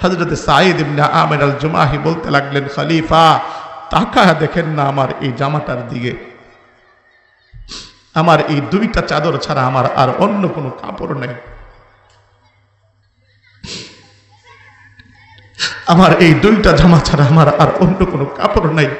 হযরত সাঈদ ইবনে আমির আল জুমাহি বলতে লাগলেন, খলিফা তাকায়া দেখেন না আমার এই জামাটার দিকে, আমার এই দুইটা চাদর ছাড়া আমার আর অন্য কোনো কাপড় নেই, আমার এই দুইটা জামা ছাড়া আমার আর অন্য কোনো কাপড় নাই।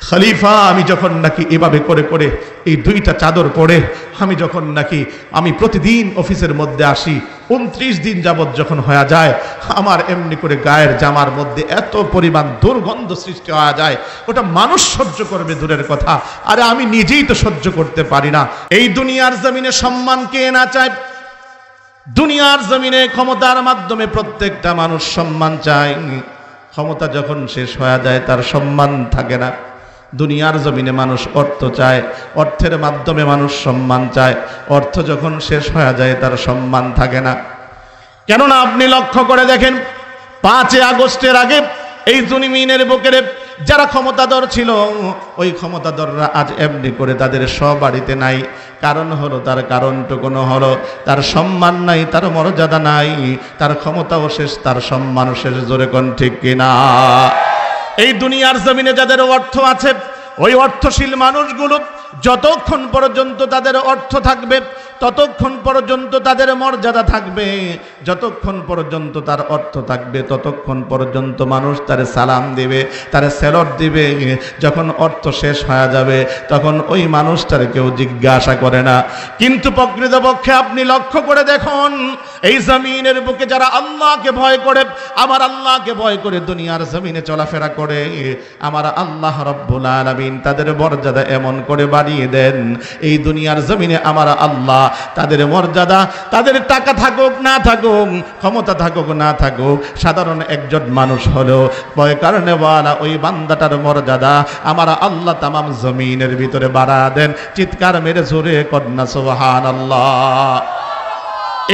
খলিফা আমি যখন নাকি এভাবে করে করে এই দুইটা চাদর পরে আমি যখন নাকি আমি প্রতিদিন অফিসের মধ্যে আসি, 29 দিন যাবত যখন হয়ে যায়, আমার এমনি করে গায়ের জামার মধ্যে এত পরিমাণ দুর্গন্ধ সৃষ্টি হয়ে যায়, ওটা মানুষ সহ্য করবে দূরের কথা, আরে আমি নিজেই তো সহ্য করতে পারি না। এই দুনিয়ার জমিনে সম্মান কে না চায়? দুনিয়ার জমিনে ক্ষমতার মাধ্যমে প্রত্যেকটা মানুষ সম্মান চায়, ক্ষমতা যখন শেষ হয়ে যায় তার সম্মান থাকে না। দুনিয়ার জমিনে মানুষ অর্থ চায়, অর্থের মাধ্যমে মানুষ সম্মান চায়, অর্থ যখন শেষ হয়ে যায় তার সম্মান থাকে না। কেননা আপনি লক্ষ্য করে দেখেন, 5 আগস্টের আগে এই জমিনের বুকের যারা ক্ষমতাধর ছিল, ওই ক্ষমতাধররা আজ এমনি করে তাদের সবাড়িতে নাই। কারণ হলো, তার কারণটুকুনো হলো তার সম্মান নাই, তার মর্যাদা নাই, তার ক্ষমতাও শেষ, তার সম্মানও শেষ। জোরে কোন ঠিক কিনা? এই দুনিয়ার জমিনে যাদের অর্থ আছে, ওই অর্থশীল মানুষগুলো যতক্ষণ পর্যন্ত তাদের অর্থ থাকবে ততক্ষণ পর্যন্ত তাদের মর্যাদা থাকবে, যতক্ষণ পর্যন্ত তার অর্থ থাকবে ততক্ষণ পর্যন্ত মানুষ তারে সালাম দিবে, তারে সেলট দিবে। যখন অর্থ শেষ হয়ে যাবে তখন ওই মানুষটারে কেউ জিজ্ঞাসা করে না। কিন্তু প্রকৃতপক্ষে আপনি লক্ষ্য করে দেখুন, এই জমিনের বুকে যারা আল্লাহকে ভয় করে, আমার আল্লাহকে ভয় করে দুনিয়ার জমিনে চলাফেরা করে, আমার আল্লাহ রব্বুল আলামিন তাদের মর্যাদা এমন করে বাড়িয়ে দেন, এই দুনিয়ার জমিনে আমার আল্লাহ তাদের মর্যাদা, তাদের টাকা থাকুক না থাকুক, ক্ষমতা থাকুক না থাকুক, সাধারণ একজন মানুষ হলেও ভয় কারণে বলা ওই বান্দাটার মর্যাদা আমার আল্লাহ তামাম জমিনের ভিতরে বাড়া দেন। চিৎকার মেরে জোরে কন্যা সুবহানাল্লাহ।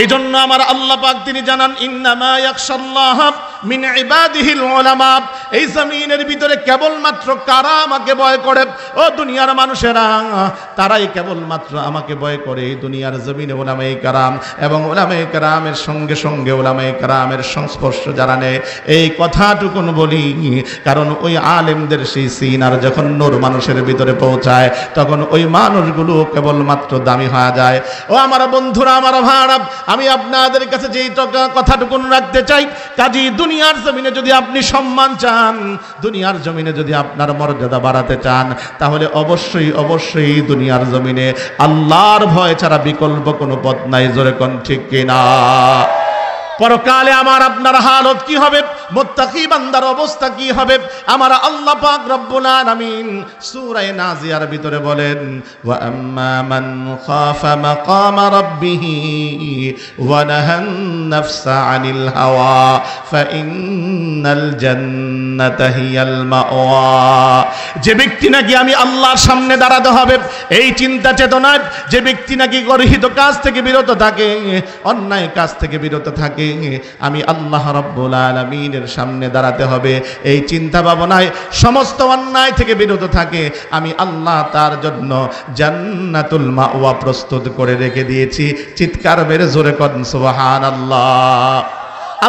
এই জন্য আমার আল্লাহ পাক তিনি জানান, ইন্নামা ইয়াখশাল্লাহ মিন ইবাদিহিল উলামা। এই জমিনের ভিতরে কেবলমাত্র কারা আমাকে ভয় করে? ও দুনিয়ার মানুষেরা, তারাই কেবলমাত্র আমাকে ভয় করে এই দুনিয়ার জমিনে উলামায়ে কেরাম, এবং উলামায়ে কেরামের সঙ্গে সঙ্গে উলামায়ে কেরামের সংস্পর্শ যারা নেয়। এই কথাটুকুন বলি কারণ ওই আলেমদের সেই সিনার যখন নূর মানুষের ভিতরে পৌঁছায় তখন ওই মানুষগুলো কেবলমাত্র দামি হয়ে যায়। ও আমার বন্ধুরা, আমার ভাইরা, আমি আপনাদের কাছে যেই কথাটুকুন রাখতে চাই, কাজী দুনিয়ার জমিনে যদি আপনি সম্মান চান, দুনিয়ার জমিনে যদি আপনার মর্যাদা বাড়াতে চান, তাহলে অবশ্যই অবশ্যই দুনিয়ার জমিনে আল্লাহর ভয় ছাড়া বিকল্প কোনো পথ নাই। জোরে কোন ঠিক কিনা? পরকালে আমার আপনার হালত কি হবে? মুত্তাকি বান্দার অবস্থা কি হবে? আমার আল্লাহ পাক রব্বুল আলামিন সূরা নাজিয়ার ভিতরে বলেন, ওয়া আম্মা মান খাফা মাকামা রাব্বিহি ওয়া নাহান নাফসা আনিল হাওয়া ফাইন্নাল জান্নাতা হিয়াল মাওয়া। যে ব্যক্তি নাকি আমি আল্লাহর সামনে দাঁড়াতে হবে এই চিন্তা চেতনায়, যে ব্যক্তি নাকি গর্হিত কাজ থেকে বিরত থাকে, অন্যায় কাজ থেকে বিরত থাকে, আমি আল্লাহ রাব্বুল আলামিনের সামনে দাঁড়াতে হবে এই চিন্তা ভাবনায়, সমস্ত অন্যায় থেকে বিরত থাকে, আমি আল্লাহ তার জন্য জান্নাতুল মাওয়া প্রস্তুত করে রেখে দিয়েছি। চিৎকার মেরে জোরে করেন সুবহানাল্লাহ।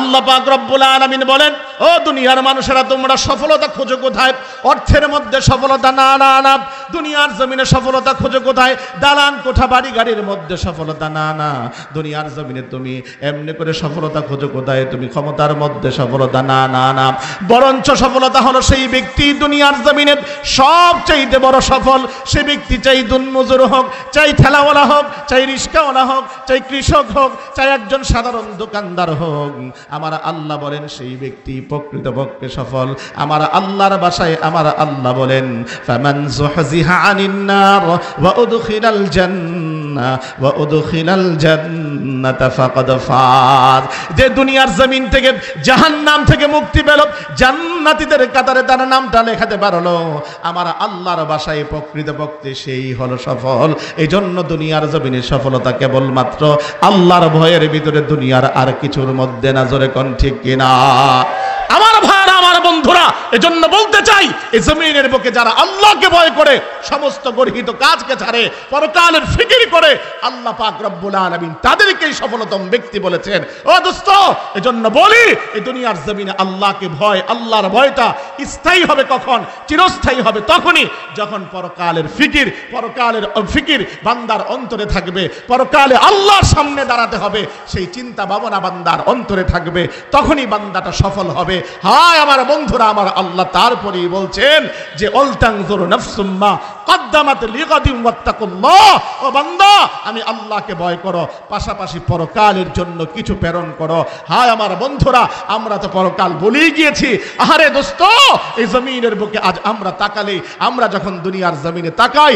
আল্লাহ পাক রব্বুল আলামিন বলেন, ও দুনিয়ার মানুষেরা, তোমরা সফলতা খোঁজো কোথায়? অর্থের মধ্যে সফলতা না, না না। দুনিয়ার জমিনে সফলতা খোঁজো কোথায়? দালান কোঠা বাড়ি গাড়ির মধ্যে সফলতা না, না। দুনিয়ার জমিনে তুমি এমনি করে সফলতা খোঁজো কোথায়? তুমি ক্ষমতার মধ্যে সফলতা না, না না। বরঞ্চ সফলতা হলো সেই ব্যক্তি দুনিয়ার জমিনে সবচাইতে বড় সফল সে ব্যক্তি, চাই দিনমজুর হোক, চাই ঠেলাওয়ালা হোক, চাই রিস্কাওয়ালা হোক, চাই কৃষক হোক, চাই একজন সাধারণ দোকানদার হোক, আমার আল্লাহ বলেন সেই ব্যক্তি প্রকৃতপক্ষে সফল। আমার আল্লাহর ভাষায় আমার আল্লাহ বলেন, ফামান যুহজিহা আনিন নার ওয়া উদখিলাল জান্নাহ ওয়া উদখিলাল জান্নাতা ফাকাদ ফাজ। যে দুনিয়ার জমিন থেকে জাহান্নাম থেকে মুক্তি পেল, জান্নাতীদের কাতারে তার নামটা লেখাতে পারলো, আমার আল্লাহর ভাষায় প্রকৃতপক্ষে সেই হলো সফল। এই জন্য দুনিয়ার জমিনে সফলতা কেবলমাত্র আল্লাহর ভয়ের ভিতরে, দুনিয়ার আর কিছুর মধ্যে না। জোরে কোন ঠিক কিনা? আমার ভাই, আমার বন্ধুরা, এজন্য বলতে চাই, এই জমিনের বুকে যারা আল্লাহকে ভয় করে, সমস্ত গর্হিত কাজকে ছাড়ে, পরকালের ফিকির করে, আল্লাহ পাক রব্বুল আলামিন তাদেরকেই সফলতম ব্যক্তি বলেছেন। ও দোস্ত, এজন্য বলি, এই দুনিয়ার জমিনে আল্লাহকে ভয়, আল্লাহর ভয়টা স্থায়ী হবে কখন? চিরস্থায়ী হবে তখনই যখন পরকালের ফিকির বান্দার অন্তরে থাকবে, পরকালে আল্লাহর সামনে দাঁড়াতে হবে, সেই চিন্তা ভাবনা বান্দার অন্তরে থাকবে, তখনই বান্দাটা সফল হবে। হায় আমার বন্ধুরা, আমার আল্লাহ তারপরেই বলছেন যে অলতানজুর নাফসুম্মা কদ্দামাত লিগাদিন ওয়াত্তাকুল্লাহ। ও বান্দা, আমি আল্লাহকে ভয় করো, পাশাপাশি পরকালের জন্য কিছু প্রেরণ করো। হায় আমার বন্ধুরা, আমরা তো পরকাল বলেই গিয়েছি। আরে দোস্ত, এই জমিনের বুকে আজ আমরা তাকালে, আমরা যখন দুনিয়ার জমিনে তাকাই,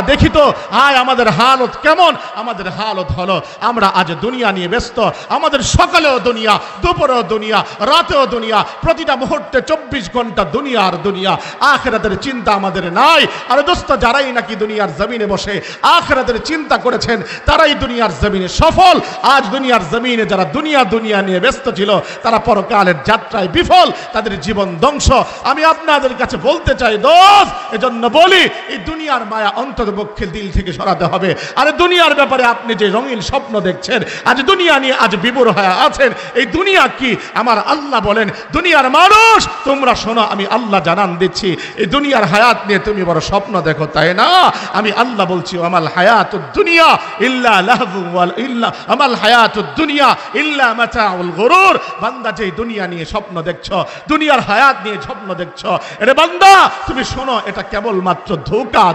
দেখি তো হায় আমাদের হালত কেমন। আমাদের হালত হলো আমরা আজ দুনিয়া নিয়ে ব্যস্ত। আমাদের সকালেও দুনিয়া, দুপুরেও দুনিয়া, রাতেও দুনিয়া, প্রতিটা মুহূর্তে 24 ঘন্টা দুনিয়া আর দুনিয়া। আখিরাতের চিন্তা আমাদের নাই। আর দোস্ত, যারাই নাকি দুনিয়ার জমিনে বসে আখিরাতের চিন্তা করেছেন, তারাই দুনিয়ার জমিনে সফল। আজ দুনিয়ার জমিনে যারা দুনিয়া নিয়ে ব্যস্ত ছিল, তারা পরকালের যাত্রায় বিফল, তাদের জীবন ধ্বংস। আমি আপনাদের কাছে বলতে চাই দোস্ত, এজন্য বলি, এই দুনিয়ার মায়া অন্ততপক্ষে দিল থেকে সরাতে হবে। আর দুনিয়ার ব্যাপারে আপনি যে রঙিন স্বপ্ন দেখছেন, আজ দুনিয়া নিয়ে আজ বিভোর হয়ে আছেন, এই দুনিয়া কি? আমার আল্লাহ বলেন, দুনিয়ার মানুষ তোমরা শোনো, আমি আল্লাহ জানান দিচ্ছি, এই দুনিয়ার হায়াত নিয়ে তুমি বড় স্বপ্ন দেখো, তাই না? আমি আল্লাহ বলছি, আমাল হায়াতুদ দুনিয়া ইল্লা লাহবু ওয়াল ইল্লা আমাল হায়াতুদ দুনিয়া ইল্লা মাতাউল গুরুর। বান্দা, যে দুনিয়া নিয়ে স্বপ্ন দেখছো, দুনিয়ার হায়াত নিয়ে স্বপ্ন দেখছো, আরে বান্দা তুমি শোনো, এটা কেবলমাত্র ধোঁকা।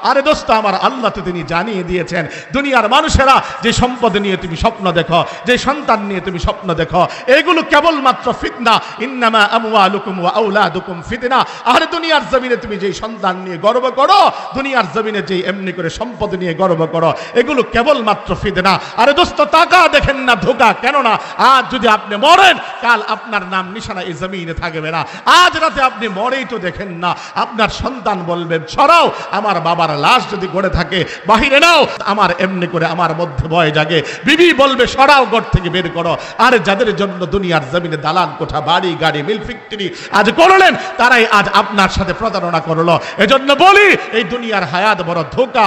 আরে দোস্ত, আমার আল্লাহ তো তিনি জানিয়ে দিয়েছেন, দুনিয়ার মানুষেরা যে সম্পদ নিয়ে তুমি স্বপ্ন দেখো, যে সন্তান নিয়ে তুমি স্বপ্ন দেখো, এগুলো কেবলমাত্র ফিতনা। ইন্নামা আমওয়ালুকুম ওয়া আওলাদুকুম ফিতনা। আরে দুনিয়ার জমিনে তুমি যেই সন্তান নিয়ে গর্ব করো, দুনিয়ার জমিনে যেই এমনি করে সম্পদ নিয়ে গর্ব করো, এগুলো কেবলমাত্র ফিতনা। আরে দোস্ত, টাকা দেখেন না ধোঁকা। কেননা আজ যদি আপনি মরেন, কাল আপনার নাম নিশানা এই জমিনে থাকবে না। আজ রাতে আপনি মরেই তো দেখেন না, আপনার সন্তান বলবেন সরাও, আমার বাবার লাশ যদি গড়ে থাকে বাহিরে নাও। আমার এমনি করে আমার মধ্যে ভয় জাগে, বিবি বলবে সরাও, ঘর থেকে বের করো। আর যাদের জন্য দুনিয়ার জমিনে দালান কোঠা, বাড়ি গাড়ি, মিল ফ্যাক্টরি আজ করলেন, তারাই আজ আপনার সাথে প্রতারণা করলো। এজন্য বলি, এই দুনিয়ার হায়াত বড় ধোঁকা।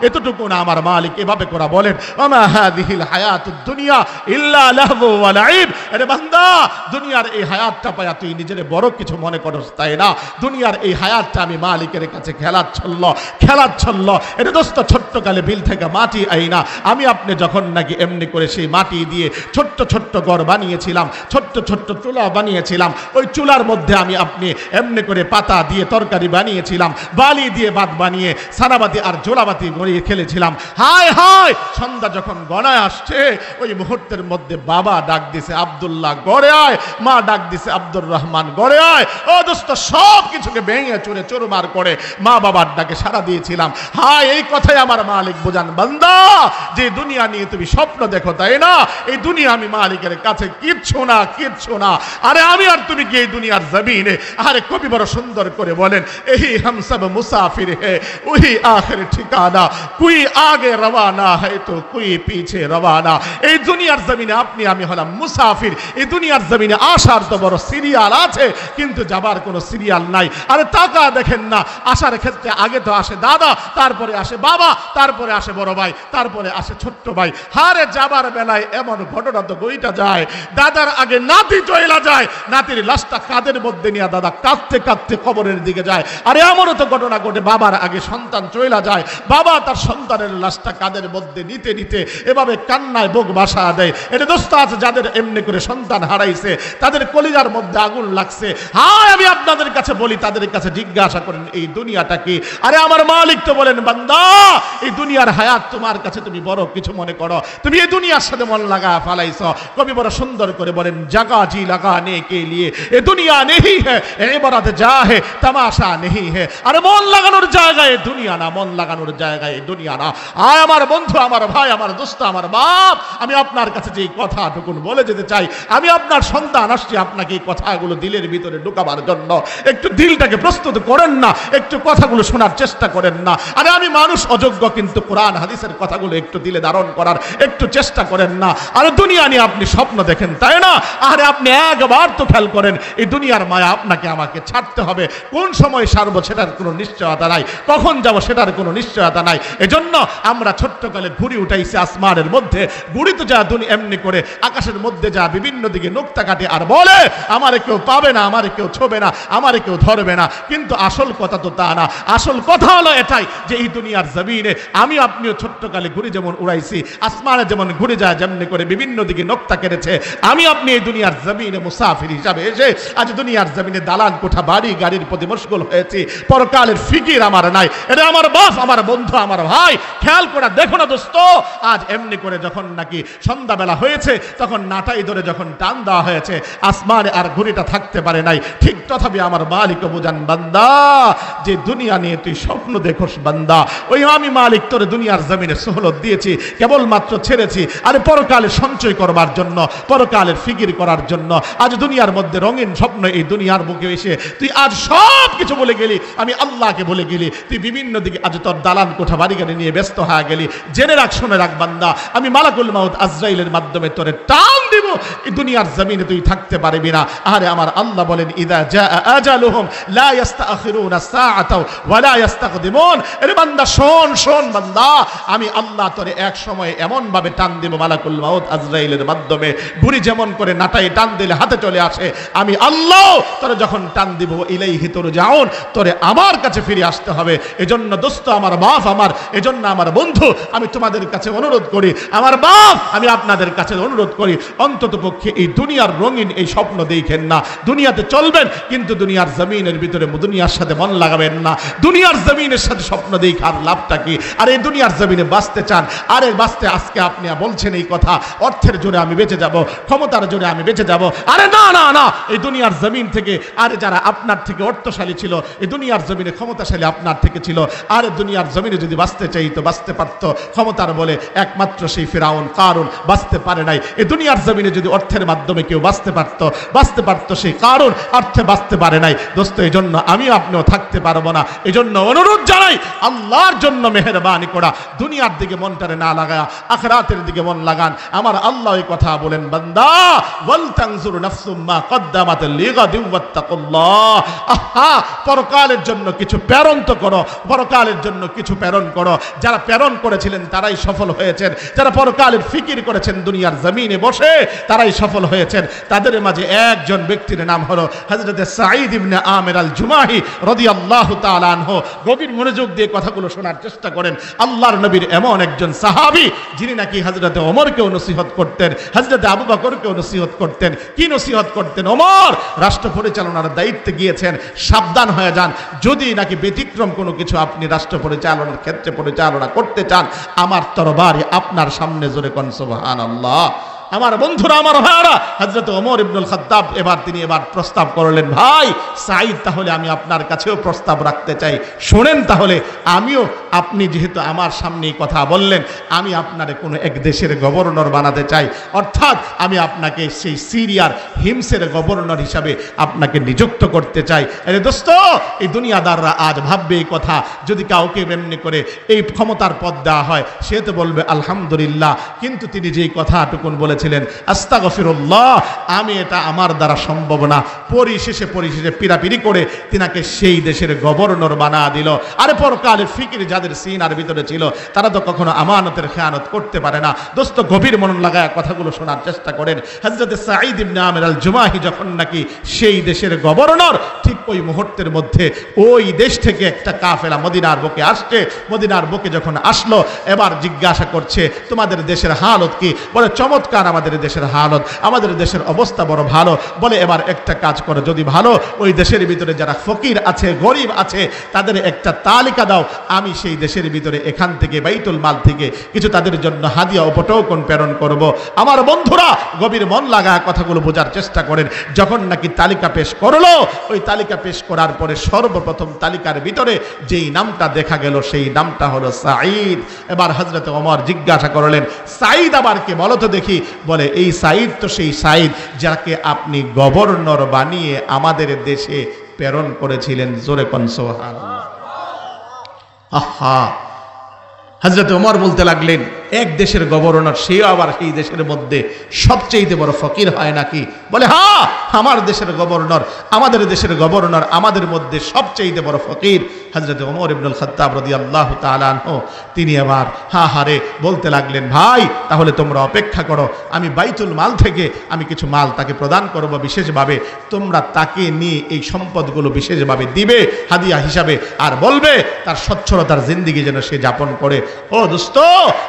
এতটুকু না, আমার মালিক এভাবে করা বলেন, ওমা হাদিহিল হায়াতুদ দুনিয়া ইল্লা লাহবু ওয়া লাইব। আরে বান্দা, দুনিয়ার এই হায়াতটা পায়া তুই নিজের বড় কিছু মনে করস, তাই না? দুনিয়ার এই হায়াতটা আমি মালিকের কাছে খেলাচ্ছল্ল। এটা দোস্ত, ছোট্টকালে বিল থেকে মাটি আইনা আমি আপনি যখন নাকি এমনি করে সেই মাটি দিয়ে ছোট্ট ঘর বানিয়েছিলাম, ছোট্ট চুলা বানিয়েছিলাম, ওই চুলার মধ্যে আমি আপনি এমনি করে পাতা দিয়ে তরকারি বানিয়েছিলাম, বালি দিয়ে ভাত বানিয়ে সানাবাতি আর জোলাবাতি গড়িয়ে খেলেছিলাম। হায় সন্ধ্যা যখন গড়ায় আসছে, ওই মুহূর্তের মধ্যে বাবা ডাক দিছে আব্দুল্লাহ গড়ে আয়, মা ডাক দিছে আব্দুর রহমান গড়ে আয়। ও দোস্ত, সব কিছুকে ভেঙে চুরমার করে মা বাবার ডাকে সাড়া দিয়েছিলাম। হায়, এই কথাই আমার মালিক বোঝান, বান্দা, যে দুনিয়া নিয়ে তুমি স্বপ্ন দেখো, তাই না? এই দুনিয়া আমি মালিকের কাছে কিচ্ছু না। আরে আমি আর তুমি কি এই দুনিয়ার জমিনে? আরে কবি বড় সুন্দর করে বলেন, এই हम सब मुसाफिर है वही आखिर ठिकाना, कोई आगे रवाना है तो कोई पीछे रवाना। এই দুনিয়ার জমিনে আপনি আমি হলাম মুসাফির। এই দুনিয়ার জমিনে আসার তো বড় সিরিয়াল আছে, কিন্তু যাবার কোনো সিরিয়াল নাই। আরে টাকা দেখেন না, আসার ক্ষেত্রে আগে তো আসে দাদা, তারপরে আসে বাবা, তারপরে আসে বড় ভাই, তারপরে আসে ছোট্ট ভাই। হারে যাবার বেলায় এমন ঘটনা তো বইটা যায়, দাদার আগে নাতি চইলা যায়, নাতির লাশটা কাঁধের মধ্যে নিয়ে দাদা কাঁদতে কবরের দিকে যায়। আরে এমনও তো ঘটনা ঘটে, বাবার আগে সন্তান চইলা যায়, বাবা তার সন্তানের লাশটা কাঁধের মধ্যে নিতে এভাবে কান্নায় বুক বাসা দেয়। এটা দোস্ত আছে, যাদের এমনি করে সন্তান হারাইছে, তাদের কলিজার মধ্যে আগুন লাগছে। হায়, আমি আপনাদের কাছে বলি, তাদের কাছে জিজ্ঞাসা করেন এই দুনিয়াটা কি? আরে আমার মালিক তো বলেন, বান্দা, এই দুনিয়ার হায়াত তোমার কাছে তুমি বড় কিছু মনে করো, তুমি এই দুনিয়ার সাথে মন লাগা ফালাইছ। কবি বড় সুন্দর করে বলেন, জাগা জি লাগানে কে লিয়ে এ দুনিয়া নেহি হ্যায়, ইবারত যা হে তামাশা নেহি হে। আরে মন লাগানোর জায়গায় দুনিয়া না, মন লাগানোর জায়গায় দুনিয়া না। আয় আমার বন্ধু, আমার ভাই, আমার দোস্ত, আমার বাপ, আমি আপনার কাছে যে কথাটুকু বলে যেতে চাই, আমি আপনার সন্তান আসছি আপনাকে এই কথাগুলো দিলের ভিতরে ঢুকাবার জন্য। একটু দিলটাকে প্রস্তুত করেন না, একটু কথাগুলো শোনার চেষ্টা করেন না। আরে আমি মানুষ অযোগ্য, কিন্তু কোরআন হাদিসের কথাগুলো একটু দিলে ধারণ করার একটু চেষ্টা করেন না। আরে দুনিয়া নিয়ে আপনি স্বপ্ন দেখেন, তাই না? আরে আপনি একবার তো খেয়াল করেন, বলেন এই দুনিয়ার মায়া আপনাকে আমাকে ছাড়তে হবে, কোন সময় ছাড়বো সেটার কোনো নিশ্চয়তা নাই, কখন যাব সেটার কোনো নিশ্চয়তা নাই। এজন্য আমরা ছোট্টকালে ঘুড়ি উঠাইছি আসমানের মধ্যে, ঘুড়ি তো যা এমনি করে আকাশের মধ্যে যা বিভিন্ন দিকে নোক্তা কাটে আর বলে আমারে কেউ পাবে না, আমারে কেউ ছোবে না, আমারে কেউ ধরবে না। কিন্তু আসল কথা তো তা না, আসল কথা হলো এটাই যে এই দুনিয়ার জমিনে আমি আপনিও ছোট্টকালে ঘুড়ি যেমন উড়াইছি, আসমানে যেমন ঘুরে যায় যেমনি করে বিভিন্ন দিকে নোক্তা কেটেছে, আমি আপনি এই দুনিয়ার জমিনে মুসাফির হিসাবে এসে আজ দুনিয়ার জমিনে দালান কোঠা বাড়ি গাড়ির প্রতি মশগুল হয়েছি। পরকালের ফিকির আমার নাই। এটা আমার বাপ, আমার বন্ধু, আমার ভাই, খেয়াল করে দেখো না দোস্ত, আজ এমনি করে যখন নাকি সন্ধ্যাবেলা হয়েছে তখন নাটাই ধরে যখন টান দেওয়া হয়েছে, আসমানে আর ঘুড়িটা থাকতে পারে নাই। ঠিক তথাপি আমার মালিক বুঝান বান্দা যে দুনিয়া নিয়ে তুই স্বপ্ন দেখোস বান্দা, ওই আমি মালিক তোরে দুনিয়ার জমিনে সহলত দিয়েছি, কেবলমাত্র ছেড়েছি আরে পরকালে সঞ্চয় করবার জন্য, পরকালের ফিকির করার জন্য। আজ দুনিয়ার মধ্যে রঙিন স্বপ্ন এই দুনিয়ার বুকে এসে তুই আজ সব কিছু বলে গেলি, আমি আল্লাহকে বলে গেলি, তুই বিভিন্ন দিকে আজ তোর দালান কোঠা বাড়ি গাড়ি নিয়ে ব্যস্ত হয়ে গেলি। জেনে রাখ, শুনে রাখ বান্দা, আমি মালাকুল মাউত আজরাইলের মাধ্যমে তোরে টান দিব, এই দুনিয়ার জমিনে তুই থাকতে পারবি না। আরে আমার আল্লাহ বলেন ইদা জা আজালুহুম লা ইস্তাখিরুনা সাআতাও ওয়া লা ইস্তাকদিমুন। আরে বান্দা শোন শোন বান্দা, আমি আল্লাহ তোরে এক সময় এমন ভাবে টান দিব মালাকুল মাউত আজরাইলের মাধ্যমে, ঘুড়ি যেমন করে নাটাই টান দিলে হাতে চলে আসে, আমি আল্লাহ তোরে যখন টান দিব ইলাইহি তুরজাউন, তোরে আমার কাছে ফিরে আসতে হবে। এজন্য দোস্ত আমার বাপ আমার, এজন্য আমার বন্ধু আমি তোমাদের কাছে অনুরোধ করি, আমার বাপ আমি আপনাদের কাছে অনুরোধ করি, অন্তত পক্ষে এই দুনিয়ার রঙিন এই স্বপ্ন দেখেন না। দুনিয়াতে চলবেন কিন্তু দুনিয়ার জমিনের ভিতরে দুনিয়ার সাথে মন লাগাবেন না। দুনিয়ার জমিনের সাথে স্বপ্ন দেখার লাভটা কি? আর এই দুনিয়ার জমিনে বাঁচতে চান, আরে বাঁচতে আজকে আপনি বলছেন এই কথা অর্থের জোরে আমি বেঁচে যাব, ক্ষমতার জোরে আমি বেঁচে যাব। আরে না না না, এই দুনিয়ার জমিন থেকে আরে যারা আপনার থেকে অর্থশালী ছিল, এই দুনিয়ার জমিনে ক্ষমতাশালী আপনার থেকে ছিল, আর দুনিয়ার জমিনে যদি বাঁচতে চাইতো বাঁচতে পারতো। ক্ষমতার বলে একমাত্র সেই ফিরাউন কারুন বাঁচতে পারে নাই। এই দুনিয়ার জমিনে যদি অর্থের মাধ্যমে কেউ বাঁচতে পারতো সেই কারণ অর্থে বাঁচতে পারে নাই। দোস্ত এই জন্য আমি আপনিও থাকতে পারবো না। এই জন্য অনুরোধ জানাই, আল্লাহর জন্য মেহেরবানি করা, দুনিয়ার দিকে মনটারে না লাগায়া আখিরাতের দিকে মন লাগান। আমার আল্লাহ এই কথা বলেন বান্দা ওয়াল তানজুর নাফসুম মা কদ্দামাত লিগাদিন ওয়াত্তাকুল্লাহ। আহা, পরকালের জন্য কিছু প্রেরণ তো করো, পরকালের জন্য কিছু প্রেরণ করো। যারা প্রেরণ করেছিলেন তারাই সফল হয়েছেন, যারা পরকালের ফিকির করেছেন দুনিয়ার জমিনে বসে তারাই সফল হয়েছেন। তাদের মাঝে একজন ব্যক্তির নাম হলো হযরত সাঈদ ইবনে আমির আল জুমাহি রাদিয়াল্লাহু তাআলা আনহু। গভীর মনোযোগ দিয়ে কথাগুলো শোনার চেষ্টা করেন। আল্লাহর নবীর এমন একজন সাহাবী যিনি নাকি হযরত ওমরকেও নসিহত করতেন, হযরত আবু বকরকেও নসিহত করতেন। কি নসিহত করতেন? ওমর রাষ্ট্র পরিচালনার দায়িত্বে গিয়েছেন, সাবধান হয়ে যান, যদি নাকি ব্যতিক্রম কোনো কিছু আপনি রাষ্ট্র পরিচালনার ক্ষেত্রে পরিচালনা করতে চান, আমার তরবারি আপনার সামনে, জোরে কোন সুবহানাল্লাহ। আমার বন্ধুরা, আমার ভাইরা, হযরত ওমর ইবনুল খাত্তাব তিনি এবার প্রস্তাব করলেন, ভাই সাঈদ, তাহলে আমি আপনার কাছেও প্রস্তাব রাখতে চাই, শোনেন। তাহলে আমিও, আপনি যেহেতু আমার সামনে কথা বললেন, আমি আপনারে কোনো এক দেশের গভর্নর বানাতে চাই, অর্থাৎ আমি আপনাকে সেই সিরিয়ার হিমসের গভর্নর হিসাবে আপনাকে নিযুক্ত করতে চাই। আরে দোস্ত, এই দুনিয়াদাররা আজ ভাববে এই কথা, যদি কাউকে এমনি করে এই ক্ষমতার পদ দেওয়া হয় সে তো বলবে আলহামদুলিল্লাহ, কিন্তু তিনি যেই কথাটুকুন বলেছেন আস্তাগফিরুল্লাহ, আমি এটা আমার দ্বারা সম্ভব না। পরিশেষে পিরাপিরি করে তিনাকে সেই দেশের গভর্নর বানা দিল। আরে পরকালের ফিকির যাদের সিনার ভিতরে ছিল তারা তো কখনো আমানতের খেয়ানত করতে পারে না। দোস্ত গভীর মন লাগায় কথাগুলো শোনার চেষ্টা করেন। হযরত সাঈদ ইবনে আমির আল জুমাহি যখন নাকি সেই দেশের গভর্নর, ঠিক ওই মুহূর্তের মধ্যে ওই দেশ থেকে একটা কাফেলা মদিনার বুকে আসছে। মদিনার বুকে যখন আসলো, এবার জিজ্ঞাসা করছে তোমাদের দেশের হালত কি? বলে চমৎকার আমাদের দেশের হালত, আমাদের দেশের অবস্থা বড় ভালো। বলে এবার একটা কাজ করো, যদি ভালো ওই দেশের ভিতরে যারা ফকির আছে, গরিব আছে, তাদের একটা তালিকা দাও, আমি সেই দেশের ভিতরে এখান থেকে বাইতুল মাল থেকে কিছু তাদের জন্য হাদিয়া উপটোকন প্রেরণ করব। আমার বন্ধুরা গভীর মন লাগা কথাগুলো বোঝার চেষ্টা করেন। যখন নাকি তালিকা পেশ করলো, ওই তালিকা পেশ করার পরে সর্বপ্রথম তালিকার ভিতরে যেই নামটা দেখা গেল সেই নামটা হলো সাঈদ। এবার হযরত ওমর জিজ্ঞাসা করলেন, সাঈদ আবার কে বলো তো দেখি? বলে এই সাঈদ তো সেই সাঈদ যাকে আপনি গভর্নর বানিয়ে আমাদের দেশে প্রেরণ করেছিলেন, জোরে কোন সুবহানাল্লাহ। আহা, হযরত ওমর বলতে লাগলেন, এক দেশের গভর্নর, সে আবার সেই দেশের মধ্যে সবচেয়ে বড় ফকির হয় নাকি? বলে হ্যাঁ, আমার দেশের গভর্নর, আমাদের দেশের গভর্নর আমাদের মধ্যে সবচেয়ে বড় ফকির। হযরত ওমর ইবনুল খাত্তাব রাদিয়াল্লাহু তাআলা আনহু তিনি আবার হারে বলতে লাগলেন, ভাই তাহলে তোমরা অপেক্ষা করো, আমি বাইতুল মাল থেকে আমি কিছু মাল তাকে প্রদান করব বিশেষভাবে, তোমরা তাকে নিয়ে এই সম্পদগুলো বিশেষভাবে দিবে হাদিয়া হিসাবে, আর বলবে তার সচ্ছলতার জিন্দেগি যেন সে যাপন করে। ও দোস্ত,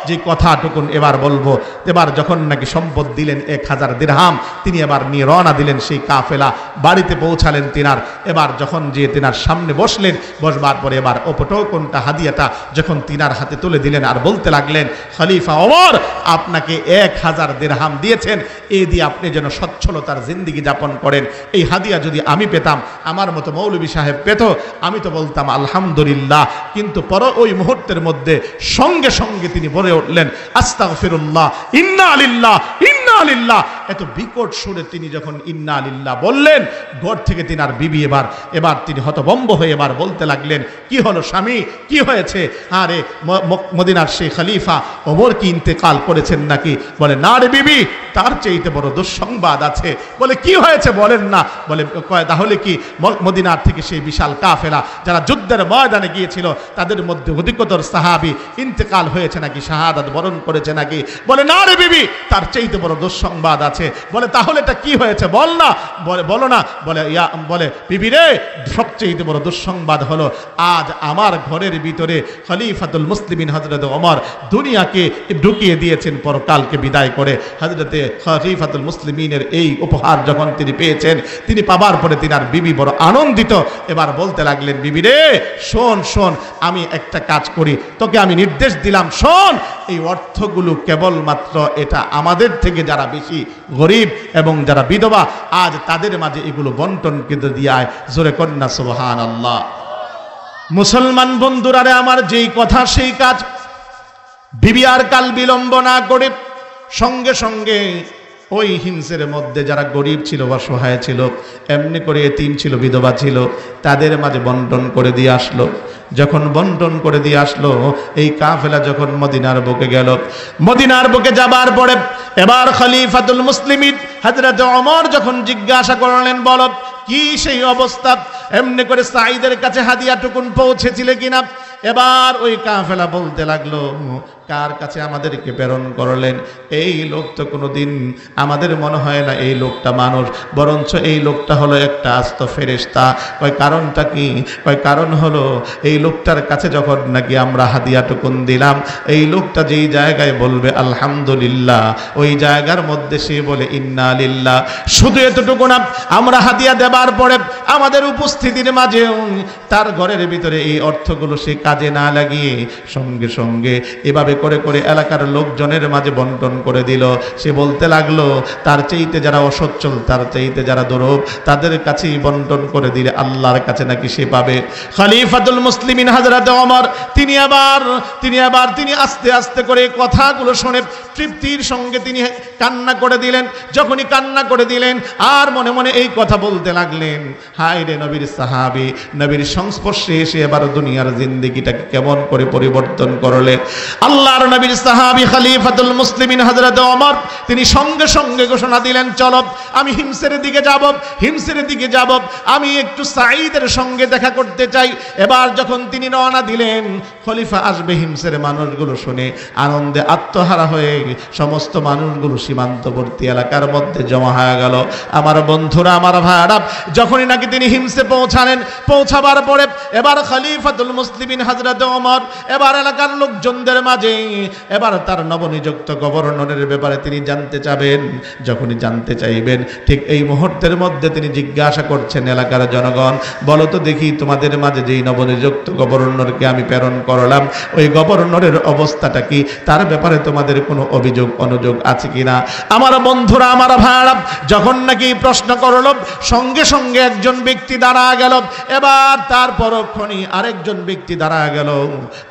যে কথাটুকুন এবার বলবো, এবার যখন নাকি সম্পদ দিলেন 1000 দিরহাম, তিনি এবার নিয়ে রওনা দিলেন সেই কাফেলা, বাড়িতে পৌঁছালেন তিনার। এবার যখন যে তিনার সামনে বসলেন, বসবার পরে এবার কোনটা হাদিয়াটা যখন তিনার হাতে তুলে দিলেন আর বলতে লাগলেন, খলিফা ওমর আপনাকে 1000 দিরহাম দিয়েছেন, এই দিয়ে আপনি যেন সচ্ছলতার জিন্দেগি যাপন করেন। এই হাদিয়া যদি আমি পেতাম, আমার মতো মৌলভী সাহেব পেত, আমি তো বলতাম আলহামদুলিল্লাহ। কিন্তু পর ওই মুহূর্তের মধ্যে সঙ্গে সঙ্গে তিনি বলে উঠলেন, আস্তাগফিরুল্লাহ, ইন্না লিল্লাহ ইন্না লিল্লাহ। এত বিকট সুরে তিনি যখন ইন্না লিল্লাহ বললেন, ঘর থেকে তিনার বিবি এবার তিনি হতভম্ব হয়ে এবার বলতে লাগলেন, কি হলো স্বামী, কি হয়েছে? আরে মদিনার সেই খলিফা ওমর কি ইন্তেকাল করেছেন নাকি? বলে না রে বিবি, তার চাইতে বড় দুঃসংবাদ আছে। বলে কি হয়েছে বলেন না? বলে তাহলে কি মদিনার থেকে সেই বিশাল কাফেলা যারা যুদ্ধের ময়দানে গিয়েছিল, তাদের মধ্যে অধিকতর সাহাবী ইন্তেকাল হয়েছে নাকি, শাহাদাত বরণ করেছে নাকি? বলে না রে বিবি, তার চাইতে বড় দুঃসংবাদ আছে। বলে তাহলে এটা কি হয়েছে বল না? বলো না। বলে বিবি রে, সবচেয়ে বড় দুঃসংবাদ হলো আজ আমার ঘরের ভিতরে খলিফাতুল মুসলিমিন হযরত ওমর দুনিয়াকে ঢুকিয়ে দিয়েছেন পরকালকে বিদায় করে। হযরতে খলিফাতুল মুসলিমিনের এই উপহার যখন তিনি পেয়েছেন, তিনি পাবার পরে তিনার বিবি বড় আনন্দিত। এবার বলতে লাগলেন, বিবি রে শোন, আমি একটা কাজ করি, তোকে আমি নির্দেশ দিলাম, শোন, এই অর্থগুলো কেবলমাত্র এটা আমাদের থেকে যারা বেশি গরিব এবং যারা বিধবা, আজ তাদের মাঝে এগুলো বন্টন করে দিয়ায়। জোরে কন্যা সুবহানাল্লাহ। মুসলমান বন্ধুরারে আমার, যেই কথা সেই কাজ। বিবি আর কাল বিলম্ব না করে সঙ্গে সঙ্গে ওই হিমসের মধ্যে যারা গরিব ছিল, অসহায় ছিল, এমনি করে এতিম ছিল, বিধবা ছিল, তাদের মাঝে বন্টন করে দিয়ে আসলো। যখন বন্টন করে দিয়ে আসলো, এই কাফেলা যখন মদিনার বুকে গেল, মদিনার বুকে যাবার পরে এবার খলিফাতুল মুসলিমিন হযরত ওমর যখন জিজ্ঞাসা করলেন, বলো কি সেই অবস্থা, এমনি করে সাঈদের কাছে হাদিয়াটুকুন পৌঁছেছিলে কিনা? এবার ওই কাফেলা বলতে লাগলো, কার কাছে আমাদেরকে প্রেরণ করলেন? এই লোক তো কোনোদিন আমাদের মনে হয় না এই লোকটা মানুষ, বরঞ্চ এই লোকটা হলো একটা আস্ত ফেরেশতা। কয় কারণটা কি? কয় কারণ হলো এই লোকটার কাছে যখন নাকি আমরা হাদিয়াটুকুন দিলাম, এই লোকটা যেই জায়গায় বলবে আলহামদুলিল্লাহ, ওই জায়গার মধ্যে সে বলে ইন্না লিল্লাহ। শুধু এতটুকু না, আমরা হাদিয়া দেবার পরে আমাদের উপস্থিতির মাঝে তার ঘরের ভিতরে এই অর্থগুলো সে কাজে না লাগিয়ে সঙ্গে সঙ্গে এভাবে করে করে এলাকার লোকজনের মাঝে বন্টন করে দিল। সে বলতে লাগলো, তার চাইতে যারা অসচ্ছল, তার চাইতে যারা দুর্বল, তাদের কাছেই বন্টন করে দিলে আল্লাহর কাছে নাকি সে পাবে। খলিফাতুল মুসলিমিন হযরত ওমর তিনি আস্তে আস্তে করে কথাগুলো শুনে তৃপ্তির সঙ্গে তিনি কান্না করে দিলেন। যখনই কান্না করে দিলেন আর মনে মনে এই কথা বলতে লাগলেন, হায় রে নবীর সাহাবী, নবীর সংস্পর্শে এসে এবার দুনিয়ার জিন্দেগিটাকে কেমন করে পরিবর্তন করলেন। আল্লাহর নবীর সাহাবী খলিফাতুল মুসলিমিন হযরত ওমর তিনি সঙ্গে সঙ্গে ঘোষণা দিলেন, চলো আমি হিমসের দিকে যাব, আমি একটু সাঈদের সঙ্গে দেখা করতে চাই। এবার যখন তিনি রওনা দিলেন, খলিফা আসবে হিমসের মানুষগুলো শুনে আনন্দে আত্মহারা হয়ে সমস্ত মানুষগুলো সীমান্তবর্তী এলাকার মধ্যে জমা হয়ে গেল। আমার বন্ধুরা, আমার ভাইরা, যখনই নাকি তিনি হিমসে পৌঁছাবার পরে এবার খলিফাতুল মুসলিমিন হযরত ওমর এবার এলাকার লোকজনদের মাঝে এবার তার নবনিযুক্ত গভর্নরের ব্যাপারে তিনি জানতে চাবেন। যখনই জানতে চাইবেন, ঠিক এই মুহূর্তের মধ্যে তিনি জিজ্ঞাসা করছেন, এলাকার জনগণ বলো তো দেখি, তোমাদের মাঝে যেই নবনিযুক্ত গভর্নরকে আমি প্রেরণ করলাম, ওই গভর্নরের অবস্থাটা কি? তার ব্যাপারে তোমাদের কোনো অভিযোগ অনুযোগ আছে কিনা? আমার বন্ধুরা, আমার ভাইরা, যখন নাকি প্রশ্ন করল, সঙ্গে সঙ্গে একজন ব্যক্তি দাঁড়া গেল। এবার তার পরক্ষণই আরেকজন ব্যক্তি দাঁড়া গেল,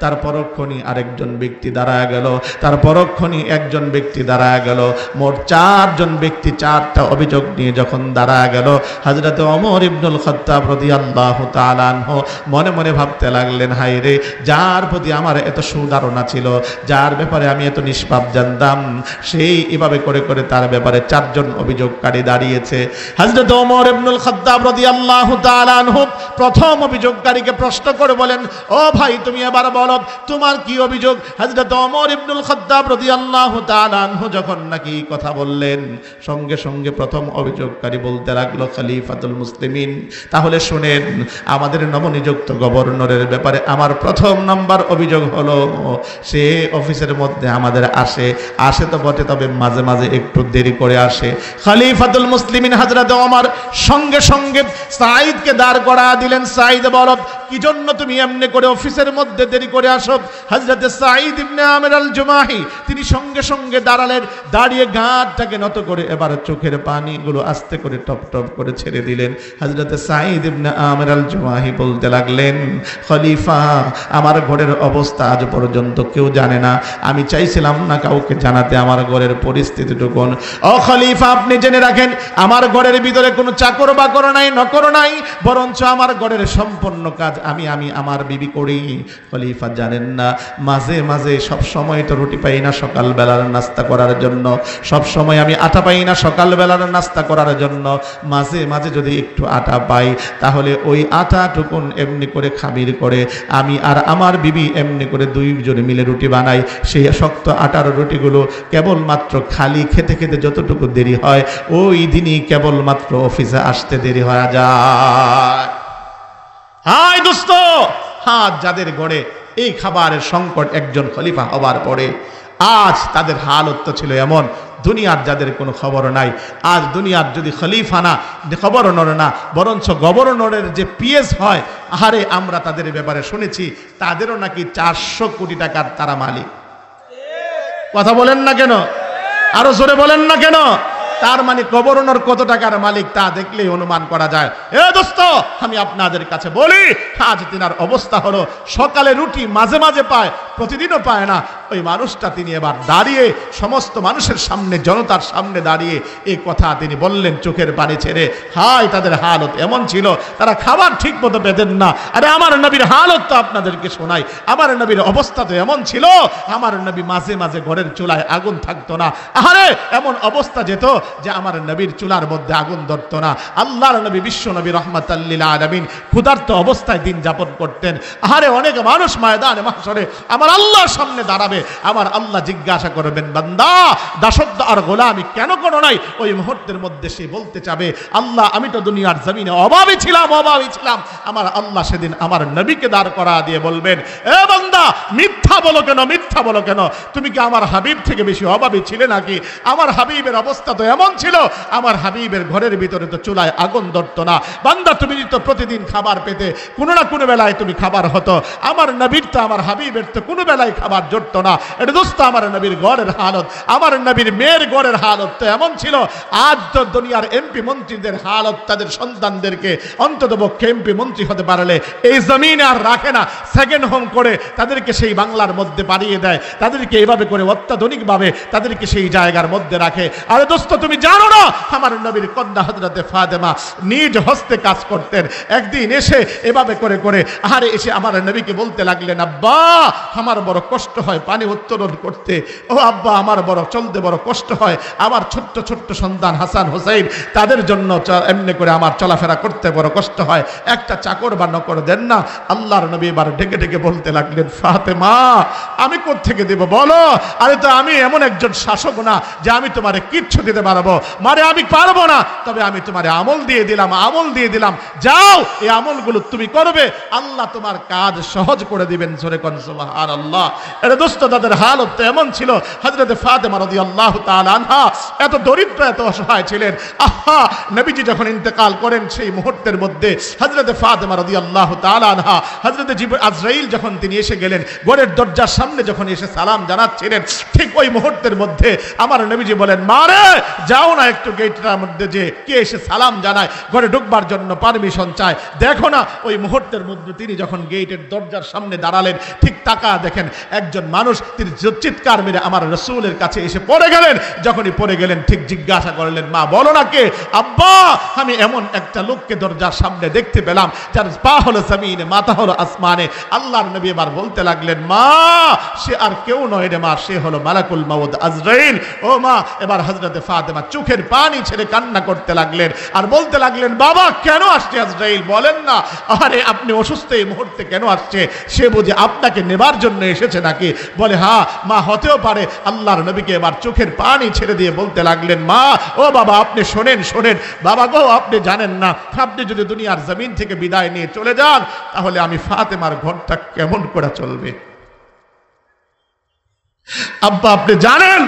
তার পরক্ষণই আরেকজন ব্যক্তি দাঁড়ায় গেল, তার পরক্ষণই একজন ব্যক্তি দাঁড়ায় গেল, মোট 4 জন ব্যক্তি 4টা অভিযোগ নিয়ে যখন দাঁড়ায় গেল, হযরত ওমর ইবনুল খাত্তাব রাদিয়াল্লাহু তাআলা আনহু মনে মনে ভাবতে লাগলেন, হায় রে, যার প্রতি আমার এত সুধারণা ছিল, যার ব্যাপারে আমি এত নিষ্পাপ জানতাম, সেই এভাবে করে করে তার ব্যাপারে 4 জন অভিযোগকারী দাঁড়িয়েছে। হযরত ওমর ইবনুল খাত্তাব রাদিয়াল্লাহু তাআলা আনহু প্রথম অভিযোগকারীকে প্রশ্ন করে বলেন, ও ভাই, তুমি এবার বলো তোমার কি অভিযোগ? হযরত ওমর ইবনুল খাত্তাব রাদিয়াল্লাহু তাআলা আনহু যখন নাকি কথা বললেন, সঙ্গে সঙ্গে প্রথম অভিযোগকারী বলতে লাগলো, খলিফাতুল মুসলিমিন, তাহলে শুনেন, আমাদের নবনিযুক্ত গভর্নরের ব্যাপারে আমার প্রথম নাম্বার অভিযোগ হলো, সে অফিসের মধ্যে আমাদের আসে তো বটে, তবে মাঝে মাঝে একটু দেরি করে আসে। খলিফাতুল মুসলিমিন হযরত ওমর সঙ্গে সঙ্গে সাঈদকে দাঁড় করা দিলেন। সাঈদ, বলো কি জন্য তুমি এমনি করে অফিসের মধ্যে দেরি করে আসো? হযরত সাঈদ ইবনে আমির আল জুমাহি তিনি সঙ্গে সঙ্গে দাঁড়ালেন, দাঁড়িয়ে গাঁটটাকে নত করে এবার চোখের পানিগুলো আস্তে করে টপ টপ করে ছেড়ে দিলেন। হযরত সাঈদ ইবনে আমির আল জুমাহি বলতে লাগলেন, খলিফা, আমার ঘরের অবস্থা আজ পর্যন্ত কেউ জানে না, আমি চাইছিলাম না কাউকে জানাতে আমার ঘরের পরিস্থিতিটুকু। ও খলিফা, আপনি জেনে রাখেন, আমার ঘরের ভিতরে কোনো চাকর বাকর নাই, নকর নাই, বরঞ্চ আমার ঘরের সম্পূর্ণ কাজ আমি আমার বিবি করি। খলিফা জানেন না, মাঝে মাঝে সব সময় তো রুটি পাই না সকাল বেলার নাস্তা করার জন্য, সব সময় আমি আটা পাই না সকাল বেলার নাস্তা করার জন্য, মাঝে মাঝে যদি একটু আটা পাই তাহলে ওই আটাটুকুন এমনি করে খামির করে আমি আর আমার বিবি এমনি করে 2 জনে মিলে রুটি বানাই। সেই শক্ত আটার রুটিগুলো কেবলমাত্র খালি খেতে খেতে যতটুকু দেরি হয়, ওই দিনই কেবলমাত্র অফিসে আসতে দেরি হয়ে যায়। হায় দোস্ত, যাদের ঘরে এই খাবারের সংকট একজন খলিফা হবার পরে আজ তাদের হালত ছিল এমন, দুনিয়ার যাদের কোনো খবর নাই, আজ দুনিয়ার যদি খলিফা না, গভর্নর না, বরঞ্চ গভর্নরের যে পিএস হয়, আরে আমরা তাদের ব্যাপারে শুনেছি তাদেরও নাকি 400 কোটি টাকার তারা মালিক। কথা বলেন না কেন? আরো জোরে বলেন না কেন? তার মানে গভর্নর কত টাকার মালিক তা দেখলেই অনুমান করা যায়। এ দোস্ত, আমি আপনাদের কাছে বলি, আজ তিনার অবস্থা হলো সকালে রুটি মাঝে মাঝে পায়, প্রতিদিনও পায় না। ওই মানুষটা তিনি এবার দাঁড়িয়ে সমস্ত মানুষের সামনে, জনতার সামনে দাঁড়িয়ে এই কথা তিনি বললেন চোখের পানি ছেড়ে। হায়, তাদের হালত এমন ছিল, তারা খাবার ঠিক মতো পেতেন না। আরে আমার নবীর হালত তো আপনাদেরকে শোনাই, আমার নবীর অবস্থা তো এমন ছিল, আমার নবী মাঝে মাঝে ঘরের চুলায় আগুন থাকতো না। আরে এমন অবস্থা যেত যে আমার নবীর চুলার মধ্যে আগুন ধরতো না। আল্লাহর নবী, বিশ্ব নবী রাহমাতাল লিল আলামিন ক্ষুধার্ত অবস্থায় দিন যাপন করতেন। আরে অনেক মানুষ ময়দানে মাহশরে আমার আল্লাহর সামনে দাঁড়াবে, আমার আল্লাহ জিজ্ঞাসা করবেন, বান্দা দাসত্ব আর গোলামি কেন করো নাই? ওই মুহূর্তের মধ্যে সে বলতে চাবে, আল্লাহ আমি তো দুনিয়ার জমিনে অভাবী ছিলাম। আমার আল্লাহ সেদিন আমার নবীকে দাঁড় করা দিয়ে বলবেন, এ বান্দা, মিথ্যা বলো কেন, মিথ্যা বলো কেন? তুমি কি আমার হাবিব থেকে বেশি অভাবী ছিলে নাকি? আমার হাবিবের অবস্থা তো এমন ছিল, আমার হাবিবের ঘরের ভিতরে তো চুলায় আগুন ধরতো না। বান্দা, তুমি তো প্রতিদিন খাবার পেতে, কোনো না কোনো বেলায় তুমি খাবার হতো। আমার নবীর তো, আমার হাবিবের তো কোনো বেলায় খাবার জুটতো না। এটা দোস্ত আমার নবীর ঘরের হালত, আমার নবীর মেয়ের ঘরের হালত তো এমন ছিল। আজ তো দুনিয়ার এমপি মন্ত্রীদের হালত, তাদের সন্তানদেরকে অন্তত পক্ষে এমপি মন্ত্রী হতে পারলে এই জমিনে আর রাখে না, সেকেন্ড হোম করে তাদেরকে সেই বাংলার মধ্যে পাঠিয়ে দেয়, তাদেরকে এইভাবে করে অত্যাধুনিকভাবে তাদেরকে সেই জায়গার মধ্যে রাখে। আরে দোস্ত, তুমি জানো না, আমার নবীর কন্যা হযরতে ফাতেমা নিজ হস্তে কাজ করতেন। একদিন এসে এভাবে করে করে এসে আমার নবীকে বলতে লাগলেন, আব্বা আমার বড় কষ্ট হয় পানি উত্তোলন করতে, ও আব্বা আমার বড় চলতে বড় কষ্ট হয়, আমার ছোট্ট ছোট্ট সন্তান হাসান হোসেন তাদের জন্য এমনি করে আমার চলাফেরা করতে বড় কষ্ট হয়, একটা চাকর বা নকর দেন না। আল্লাহর নবী এবার ডেকে ডেকে বলতে লাগলেন, ফাতেমা আমি কোত্থেকে দেব বলো? আরে তো আমি এমন একজন শাসক না যে আমি তোমারে কিচ্ছু দিতে পারবো, মানে আমি পারবো না, তবে আমি তোমারে আমল দিয়ে দিলাম, যাও এই আমলগুলো তুমি করবে, আল্লাহ তোমার কাজ সহজ করে দিবেন। জোরে কোন সুবহানাল্লাহ। এর দোস্ত, তাদের হালত তো এমন ছিল, হযরতে ফাতেমা রাদিয়াল্লাহু তাআলা আনহা এত দরিদ্র, এত অসহায় ছিলেন। নবীজি যখন ইন্তেকাল করেন সেই মুহূর্তের মধ্যে হযরতে ফাতেমা রাদিয়াল্লাহু তাআলা আনহা, হযরতে আজরাইল যখন তিনি এসে গেলেন, ঘরের দরজার সামনে যখন যখন এসে সালাম জানাচ্ছিলেন, ঠিক ওই মুহূর্তের মধ্যে আমার নবীজি বলেন, মা রে যাও না একটু গেটটার মধ্যে, যে কে এসে সালাম জানায় ঘরে ঢুকবার জন্য পারমিশন চায়, দেখো না। ওই মুহূর্তের মধ্যে তিনি যখন গেটের দরজার সামনে দাঁড়ালেন, ঠিক তাকা দেখেন একজন মানুষ, তিনি চিৎকার মেরে আমার রাসূলের কাছে এসে পড়ে গেলেন। যখনই পড়ে গেলেন, ঠিক জিজ্ঞাসা করলেন, মা বলো না কে? আব্বা, আমি এমন একটা লোককে দরজার সামনে দেখতে পেলাম, যার পা হলো জমিনে, মাথা হলো আসমানে। আল্লাহর নবী এবার বলতে লাগলেন, মা সে আর কেউ নয় রে মা, সে হলো মালাকুল মাউত আজরাইল। ও মা, এবার হযরতে ফাতেমা চোখের পানি ছেড়ে কান্না করতে লাগলেন আর বলতে লাগলেন, বাবা কেন আসছে আজরাইল? বলেন না। আরে আপনি অসুস্থ, এই মুহূর্তে কেন আসছে? সে বুঝে আপনাকে নেবার জন্য এসেছে নাকি? বলে হ্যাঁ মা, হতেও পারে। আল্লাহর নবীকে এবার চোখের পানি ছেড়ে দিয়ে বলতে লাগলেন, মা ও বাবা আপনি শোনেন শোনেন, বাবা গো আপনি জানেন না, আপনি যদি দুনিয়ার জমিন থেকে বিদায় নিয়ে চলে যান, তাহলে আমি ফাতেমার ঘরটা কেমন করে চলবে? আব্বা আপনি জানেন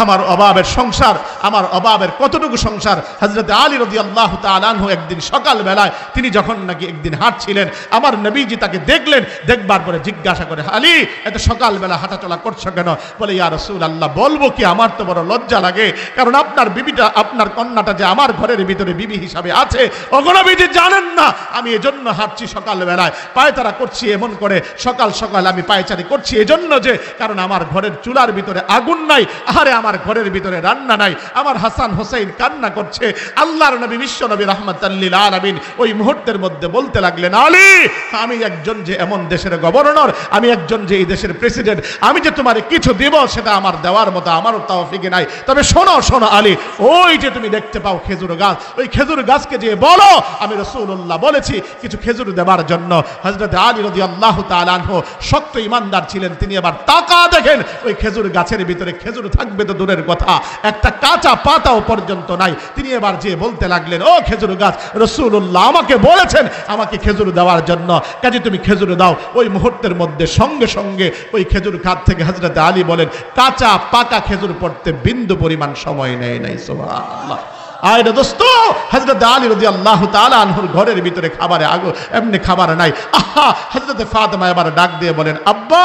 আমার অভাবের সংসার, আমার অভাবের কতটুকু সংসার। হযরত আলী রাদিয়াল্লাহু তাআলা আনহু একদিন সকাল বেলায় তিনি যখন নাকি একদিন হাঁটছিলেন, আমার নবীজি তাকে দেখলেন, দেখবার পরে জিজ্ঞাসা করে, আলী এত সকাল বেলা হাঁটাচলা করছো কেন? বলে, ইয়া রাসূলুল্লাহ বলবো কি, আমার তো বড় লজ্জা লাগে, কারণ আপনার বিবিটা, আপনার কন্যাটা যে আমার ঘরের ভিতরে বিবি হিসাবে আছে, ওগো নবীজি জানেন না আমি এজন্য হাঁটছি সকাল বেলায়, পায়তারা করছি এমন করে, সকাল সকাল আমি পায়চারি করছি এজন্য যে, কারণ আমার ঘরের চুলার ভিতরে আগুন নাই, আরে আমার ঘরের ভিতরে রান্না নাই, আমার হাসান হোসেন কান্না করছে। আল্লাহর নবী বিশ্ব নবী রাহমাতাল লিল আলামিন ওই মুহূর্তের মধ্যে বলতে লাগলেন, আলী আমি একজন যে এমন দেশের গভর্নর, আমি একজন যে এই দেশের প্রেসিডেন্ট, আমি যে তোমারে কিছু দেব সেটা আমার দেওয়ার মতো আমারও তৌফিক নাই। তবে শোনো শোনো আলী, ওই যে তুমি দেখতে পাও খেজুর গাছ, ওই খেজুর গাছকে যে বলো আমি রাসূলুল্লাহ বলেছি কিছু খেজুর দেওয়ার জন্য। হযরত আলী রাদিয়াল্লাহু তাআলা আনহু শক্ত ঈমানদার ছিলেন, তিনি আবার তাকা দেখেন ওই খেজুর গাছের ভিতরে খেজুর থাকবে তো দূরের কথা, একটা কাঁচা পাতাও পর্যন্ত নাই। তিনি এবার যে বলতে লাগলেন, ও খেজুর গাছ, রাসূলুল্লাহ আমাকে বলেছেন আমাকে খেজুর দেওয়ার জন্য, কাজে তুমি খেজুর দাও। ওই মুহূর্তের মধ্যে সঙ্গে সঙ্গে ওই খেজুর গাছ থেকে হযরত আলী বলেন, কাঁচা পাকা খেজুর পড়তে বিন্দু পরিমাণ সময় নেয় নাই। সুবহানাল্লাহ। আরে দোস্ত, হযরত আলী রাদিয়াল্লাহু তাআলা আনহুর ঘরের ভিতরে খাবারে আগো এমনি খাবার নাই। আহা, হযরত ফাতেমা এবার ডাক দিয়ে বলেন, আব্বা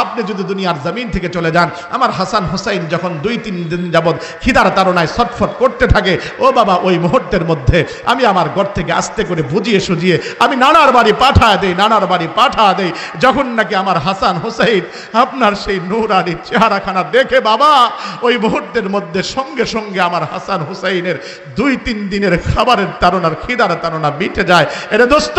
আপনি যদি দুনিয়ার জমিন থেকে চলে যান, আমার হাসান হোসেন যখন 2-3 দিন যাবত খিদার তাড়নায় ছটফট করতে থাকে, ও বাবা ওই মুহূর্তের মধ্যে আমি আমার ঘর থেকে আস্তে করে বুঝিয়ে সুজিয়ে আমি নানার বাড়ি পাঠায় দেই, নানার বাড়ি পাঠায় দেই। যখন নাকি আমার হাসান হোসেন আপনার সেই নূরানি চেহারাখানা দেখে বাবা, ওই মুহূর্তের মধ্যে সঙ্গে সঙ্গে আমার হাসান হোসেনের 2-3 দিনের খাবারের তাড়নার খিদার তাড়না মিটে যায়। এটা দোস্ত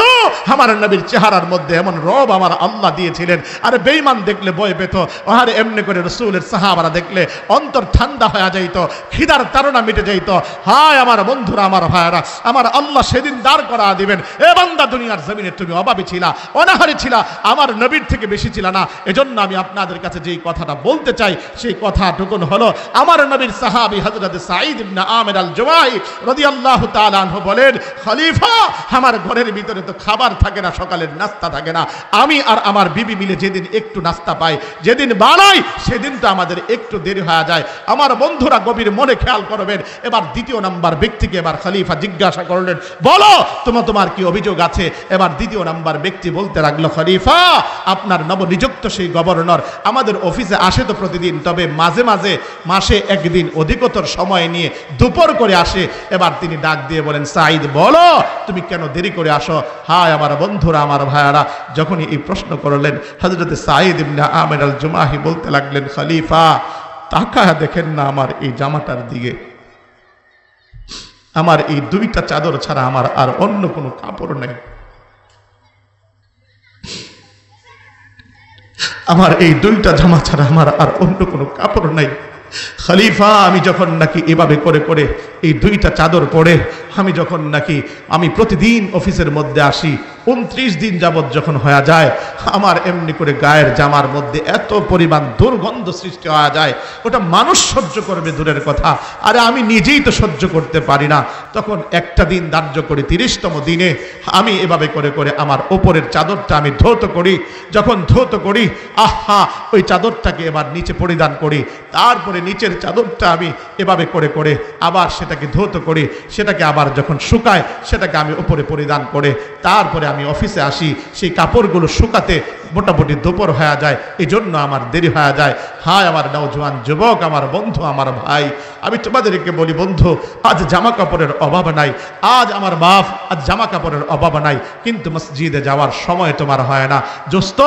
আমার নবীর চেহারার মধ্যে এমন রব আমার আল্লাহ দিয়েছিলেন। আরে বেঈমান দেখলে ভয় পেত, আরে এমনি করে রাসূলের সাহাবারা দেখলে অন্তর ঠান্ডা হয়ে যাইতো, খিদার তাড়না মিটে যাইতো। হায় আমার বন্ধুরা, আমার ভাইরা, আমার আল্লাহ সেদিন দাঁড় করা দিবেন, এ বান্দা দুনিয়ার জমিনে তুমি অভাবী ছিলা, অনাহারী ছিলা, আমার নবীর থেকে বেশি ছিল না। এজন্য আমি আপনাদের কাছে যেই কথাটা বলতে চাই সেই কথাটুকুন হলো, আমার নবীর সাহাবী হযরত সাঈদ ইবনে আমির আল জুওয়াহি রাদিয়াল্লাহু তাআলা আনহু বলেন, খলিফা আমার ঘরের ভিতরে তো খাবার থাকে না, সকালের নাস্তা থাকে না, আমি আর আমার বিবি মিলে যেদিন একটু নাস্তা পাই, যেদিন বানাই সেদিন তো আমাদের একটু দেরি হয়ে যায়। আমার বন্ধুরা গভীর মনে খেয়াল করবেন। এবার দ্বিতীয় নাম্বার ব্যক্তিকে এবার খলিফা জিজ্ঞাসা করলেন, বলো তোমার কি অভিযোগ আছে? এবার দ্বিতীয় নাম্বার ব্যক্তি বলতে লাগলো, খলিফা আপনার নবনিযুক্ত সেই গভর্নর আমাদের অফিসে আসে তো প্রতিদিন, তবে মাঝে মাঝে মাসে একদিন অধিকতর সময় নিয়ে দুপুর করে আসে। এবার তিনি ডাক দিয়ে বলেন, সাঈদ বলো তুমি কেন দেরি করে আসো? হায় আমার বন্ধুরা, আমার ভাইয়ারা, যখনই এই প্রশ্ন করলেন হযরত সাঈদ ইবনে আমির আল জুমাহি বলতে লাগলেন, খলিফা তাকায়া দেখেন না আমার এই জামাটার দিকে, আমার এই 2টা চাদর ছাড়া আমার আর অন্য কোনো কাপড় নেই, আমার এই 2টা জামা ছাড়া আমার আর অন্য কোনো কাপড় নাই। খলিফা আমি যখন নাকি এভাবে করে করে এই 2টা চাদর পরে আমি যখন নাকি আমি প্রতিদিন অফিসের মধ্যে আসি, 29 দিন যাবত যখন হয়ে যায়, আমার এমনি করে গায়ের জামার মধ্যে এত পরিমাণ দুর্গন্ধ সৃষ্টি হয়ে যায়, ওটা মানুষ সহ্য করবে দূরের কথা, আরে আমি নিজেই তো সহ্য করতে পারি না। তখন একটা দিন ধার্য করি, 30তম দিনে আমি এভাবে করে করে আমার ওপরের চাদরটা আমি ধৌত করি। যখন ধৌত করি, আহা ওই চাদরটাকে এবার নিচে পরিধান করি, তারপরে নিচের চাদরটা আমি এভাবে করে করে আবার সেটাকে ধৌত করি, সেটাকে আবার যখন শুকায় সেটাকে আমি উপরে পরিধান করে তারপরে আমি অফিসে আসি। সেই কাপড়গুলো শুকাতে মোটামুটি দুপুর হয়ে যায়, এই জন্য আমার দেরি হয়ে যায়। হায় আমার নওজোয়ান যুবক, আমার বন্ধু, আমার ভাই, আমি তোমাদেরকে বলি বন্ধু, আজ জামা কাপড়ের অভাব নাই, আজ আমার বাপ, আজ জামা কাপড়ের অভাব নাই, কিন্তু মসজিদে যাওয়ার সময় তোমার হয় না। দোস্ত,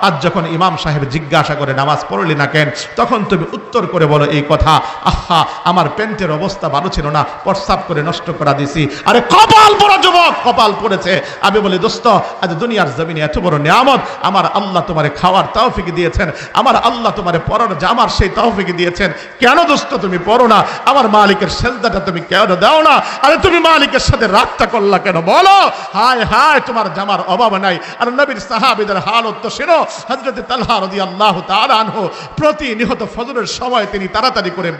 আজ যখন ইমাম সাহেব জিজ্ঞাসা করে নামাজ পড়লি না কেন, তখন তুমি উত্তর করে বলো এই কথা, আহা আমার প্যান্টের অবস্থা ভালো ছিল না, প্রস্রাব করে নষ্ট করা দিছি। আরে কপাল পড়া যুবক, কপাল পড়েছে। আমি বলি দোস্ত, আজ দুনিয়ার জমিনে এত বড় নিয়ামত আমার আল্লাহ তোমারে খাওয়ার তৌফিক দিয়েছেন, আমার আল্লাহ তোমারে পরার জামার সেই তৌফিক দিয়েছেন, কেন দোস্ত তুমি পড়ো না? আমার মালিকের সেজদাটা তুমি কেন দাও না? আরে তুমি মালিকের সাথে রাগটা করলা কেন বলো? হায় হায়, তোমার জামার অভাব নাই। আর নবীর সাহাবীদের হালত তো শোনো। হযরত তালহা রাদিয়াল্লাহু তাআলা আনহু প্রতিনিয়ত ফজরের সময় তিনি তাড়াতাড়ি করে